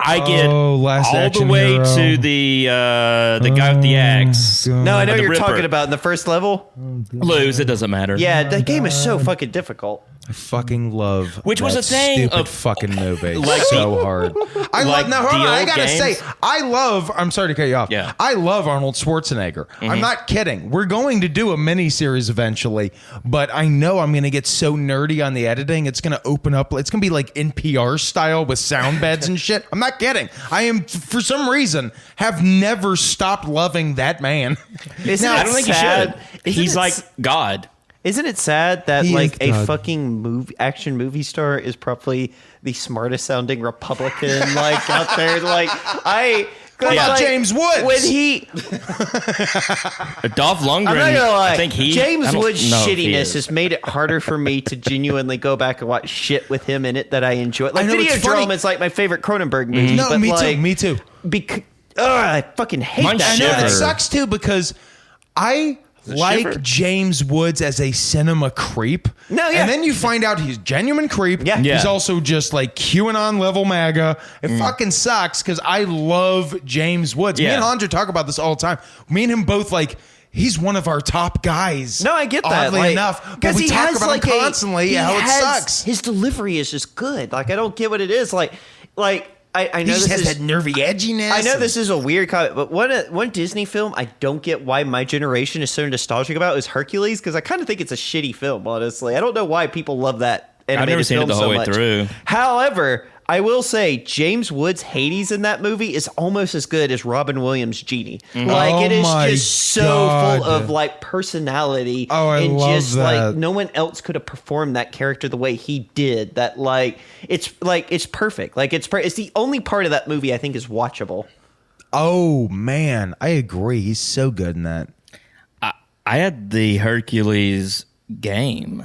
Speaker 2: I get
Speaker 1: Last
Speaker 2: all the
Speaker 1: Action
Speaker 2: way
Speaker 1: Hero.
Speaker 2: to the guy with the axe.
Speaker 4: No, I know
Speaker 2: The
Speaker 4: what you're
Speaker 2: Ripper.
Speaker 4: talking about in the first level.
Speaker 2: Lose, it doesn't matter.
Speaker 4: Yeah, the game is so fucking difficult.
Speaker 1: I fucking love
Speaker 2: Which was
Speaker 1: that
Speaker 2: a thing
Speaker 1: stupid
Speaker 2: of-
Speaker 1: fucking movie.
Speaker 2: like
Speaker 1: so hard. I
Speaker 2: like
Speaker 1: love. Now, hold
Speaker 2: the
Speaker 1: on. I
Speaker 2: old
Speaker 1: gotta
Speaker 2: games?
Speaker 1: say, I love. I'm sorry to cut you off.
Speaker 2: Yeah.
Speaker 1: I love Arnold Schwarzenegger. I'm not kidding. We're going to do a mini series eventually, but I know I'm going to get so nerdy on the editing. It's going to open up. It's going to be like NPR style with sound beds and shit. I'm not kidding. I am, for some reason, have never stopped loving that man.
Speaker 4: Isn't
Speaker 2: I
Speaker 4: it
Speaker 2: don't think
Speaker 4: sad?
Speaker 2: you should. He's like God.
Speaker 4: Isn't it sad that
Speaker 1: He
Speaker 4: like
Speaker 1: is
Speaker 4: a
Speaker 1: God.
Speaker 4: fucking action movie star is probably the smartest sounding Republican like out there? Like
Speaker 1: What about James Woods?
Speaker 4: When he,
Speaker 2: Dolph Lundgren.
Speaker 4: I'm not gonna lie,
Speaker 2: I think he.
Speaker 4: James
Speaker 2: I don't
Speaker 4: Woods'
Speaker 2: know if he
Speaker 4: shittiness
Speaker 2: is.
Speaker 4: has made it harder for me to genuinely go back and watch shit with him in it that I enjoy. Like
Speaker 1: I know,
Speaker 4: Video
Speaker 1: it's funny.
Speaker 4: Drama is like my favorite Cronenberg movie.
Speaker 1: No,
Speaker 4: but
Speaker 1: me
Speaker 4: like,
Speaker 1: too. Me too.
Speaker 4: I fucking hate
Speaker 2: Mine's
Speaker 4: that.
Speaker 1: I know
Speaker 2: Shiver.
Speaker 1: it sucks too because I like
Speaker 2: Shiver?
Speaker 1: James Woods as a cinema creep.
Speaker 4: No, yeah.
Speaker 1: And then you find out he's genuine creep.
Speaker 4: Yeah.
Speaker 2: Yeah.
Speaker 1: He's also just like QAnon level MAGA. It fucking sucks because I love James Woods. Me
Speaker 2: Yeah.
Speaker 1: and Andre talk about this all the time. Me and him both like. He's one of our top guys.
Speaker 4: No, I get that.
Speaker 1: Oddly
Speaker 4: like,
Speaker 1: enough, but
Speaker 4: because
Speaker 1: we
Speaker 4: he
Speaker 1: talk
Speaker 4: has
Speaker 1: about
Speaker 4: like
Speaker 1: him constantly.
Speaker 4: he
Speaker 1: How it
Speaker 4: has-
Speaker 1: sucks.
Speaker 4: His delivery is just good. Like I don't get what it is. Like I
Speaker 1: He
Speaker 4: know
Speaker 1: just
Speaker 4: this
Speaker 1: has
Speaker 4: is
Speaker 1: that nervy edginess.
Speaker 4: I know
Speaker 1: and-
Speaker 4: this is a weird comment, but one Disney film I don't get why my generation is so nostalgic about is Hercules because I kind of think it's a shitty film. Honestly, I don't know why people love that animated
Speaker 2: never seen it
Speaker 4: film
Speaker 2: the whole
Speaker 4: so
Speaker 2: way
Speaker 4: much.
Speaker 2: through.
Speaker 4: However, I will say James Woods' Hades in that movie is almost as good as Robin Williams' Genie. Like
Speaker 1: Oh
Speaker 4: it is
Speaker 1: my
Speaker 4: just so
Speaker 1: God.
Speaker 4: full of like personality.
Speaker 1: Oh, I
Speaker 4: and
Speaker 1: love
Speaker 4: just
Speaker 1: that.
Speaker 4: like no one else could have performed that character the way he did. That it's perfect. Like it's the only part of that movie I think is watchable.
Speaker 1: Oh man, I agree. He's so good in that.
Speaker 2: I had the Hercules game.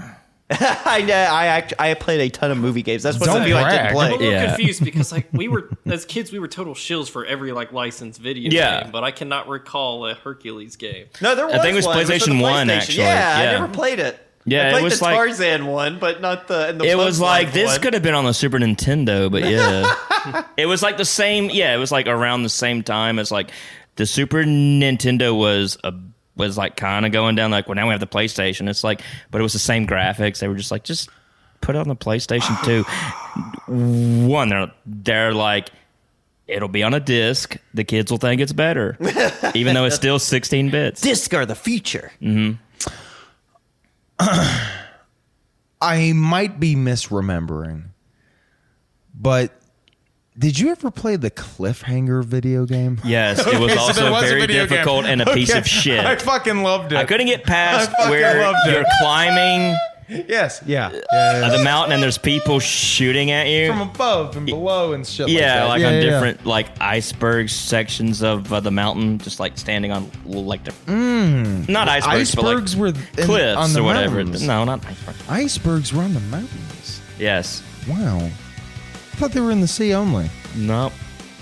Speaker 4: I played a ton of movie games. That's what
Speaker 1: Don't
Speaker 4: some people I didn't
Speaker 1: brag.
Speaker 3: I'm a
Speaker 4: play.
Speaker 3: little
Speaker 2: Yeah.
Speaker 3: confused because like we were as kids we were total shills for every like licensed video
Speaker 2: Yeah.
Speaker 3: game, but I cannot recall a Hercules game.
Speaker 4: No, there was
Speaker 2: I think it was
Speaker 4: one.
Speaker 2: PlayStation
Speaker 4: for the
Speaker 2: 1,
Speaker 4: PlayStation.
Speaker 2: actually.
Speaker 4: Yeah,
Speaker 2: Yeah.
Speaker 4: I never played it.
Speaker 2: Yeah,
Speaker 4: I
Speaker 2: it
Speaker 4: played
Speaker 2: was
Speaker 4: the
Speaker 2: like-
Speaker 4: Tarzan one, but not the. And the
Speaker 2: It
Speaker 4: Bugs
Speaker 2: was like
Speaker 4: Life
Speaker 2: this
Speaker 4: one.
Speaker 2: could have been on the Super Nintendo, but yeah, it was like the same. Yeah, it was like around the same time as like the Super Nintendo was like kind of going down. Like, well, now we have the PlayStation. It's like, but it was the same graphics. They were just like, just put it on the PlayStation 2. One, they're like, it'll be on a disc. The kids will think it's better, even though it's still 16 bits.
Speaker 4: Disc are the future.
Speaker 1: I might be misremembering, but did you ever play the Cliffhanger video game?
Speaker 2: Yes, it was
Speaker 1: Okay, so
Speaker 2: also
Speaker 1: there was a
Speaker 2: very
Speaker 1: video game.
Speaker 2: difficult and a piece
Speaker 1: Okay.
Speaker 2: of shit.
Speaker 1: I fucking loved it.
Speaker 2: I couldn't get past
Speaker 1: I fucking
Speaker 2: where
Speaker 1: loved it.
Speaker 2: you're climbing
Speaker 1: Yes, yeah.
Speaker 2: the mountain and there's people shooting at you.
Speaker 1: From above and below and shit.
Speaker 2: Yeah,
Speaker 1: like
Speaker 2: like
Speaker 1: that.
Speaker 2: on
Speaker 1: Yeah.
Speaker 2: different like iceberg sections of the mountain, just like standing on like not icebergs,
Speaker 1: Icebergs
Speaker 2: but
Speaker 1: were
Speaker 2: like
Speaker 1: in-
Speaker 2: cliffs
Speaker 1: on the
Speaker 2: or whatever.
Speaker 1: mountains.
Speaker 2: No, not icebergs.
Speaker 1: Icebergs were on the mountains.
Speaker 2: Yes.
Speaker 1: Wow. I thought they were in the sea only.
Speaker 2: Nope.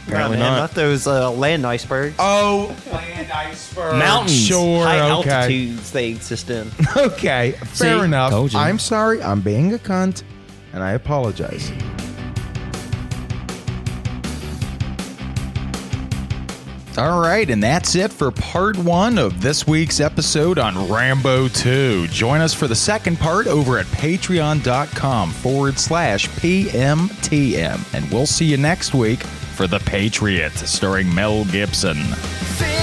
Speaker 2: Apparently
Speaker 4: man,
Speaker 2: not.
Speaker 4: those land icebergs.
Speaker 1: Oh, land icebergs.
Speaker 2: Mountains.
Speaker 1: Sure.
Speaker 4: High
Speaker 1: okay.
Speaker 4: altitudes they exist in.
Speaker 1: Okay. Fair
Speaker 2: See?
Speaker 1: enough.
Speaker 2: Told you.
Speaker 1: I'm sorry. I'm being a cunt, and I apologize. All right, and that's it for part 1 of this week's episode on Rambo 2. Join us for the second part over at patreon.com/PMTM. And we'll see you next week for The Patriot, starring Mel Gibson.
Speaker 5: Feel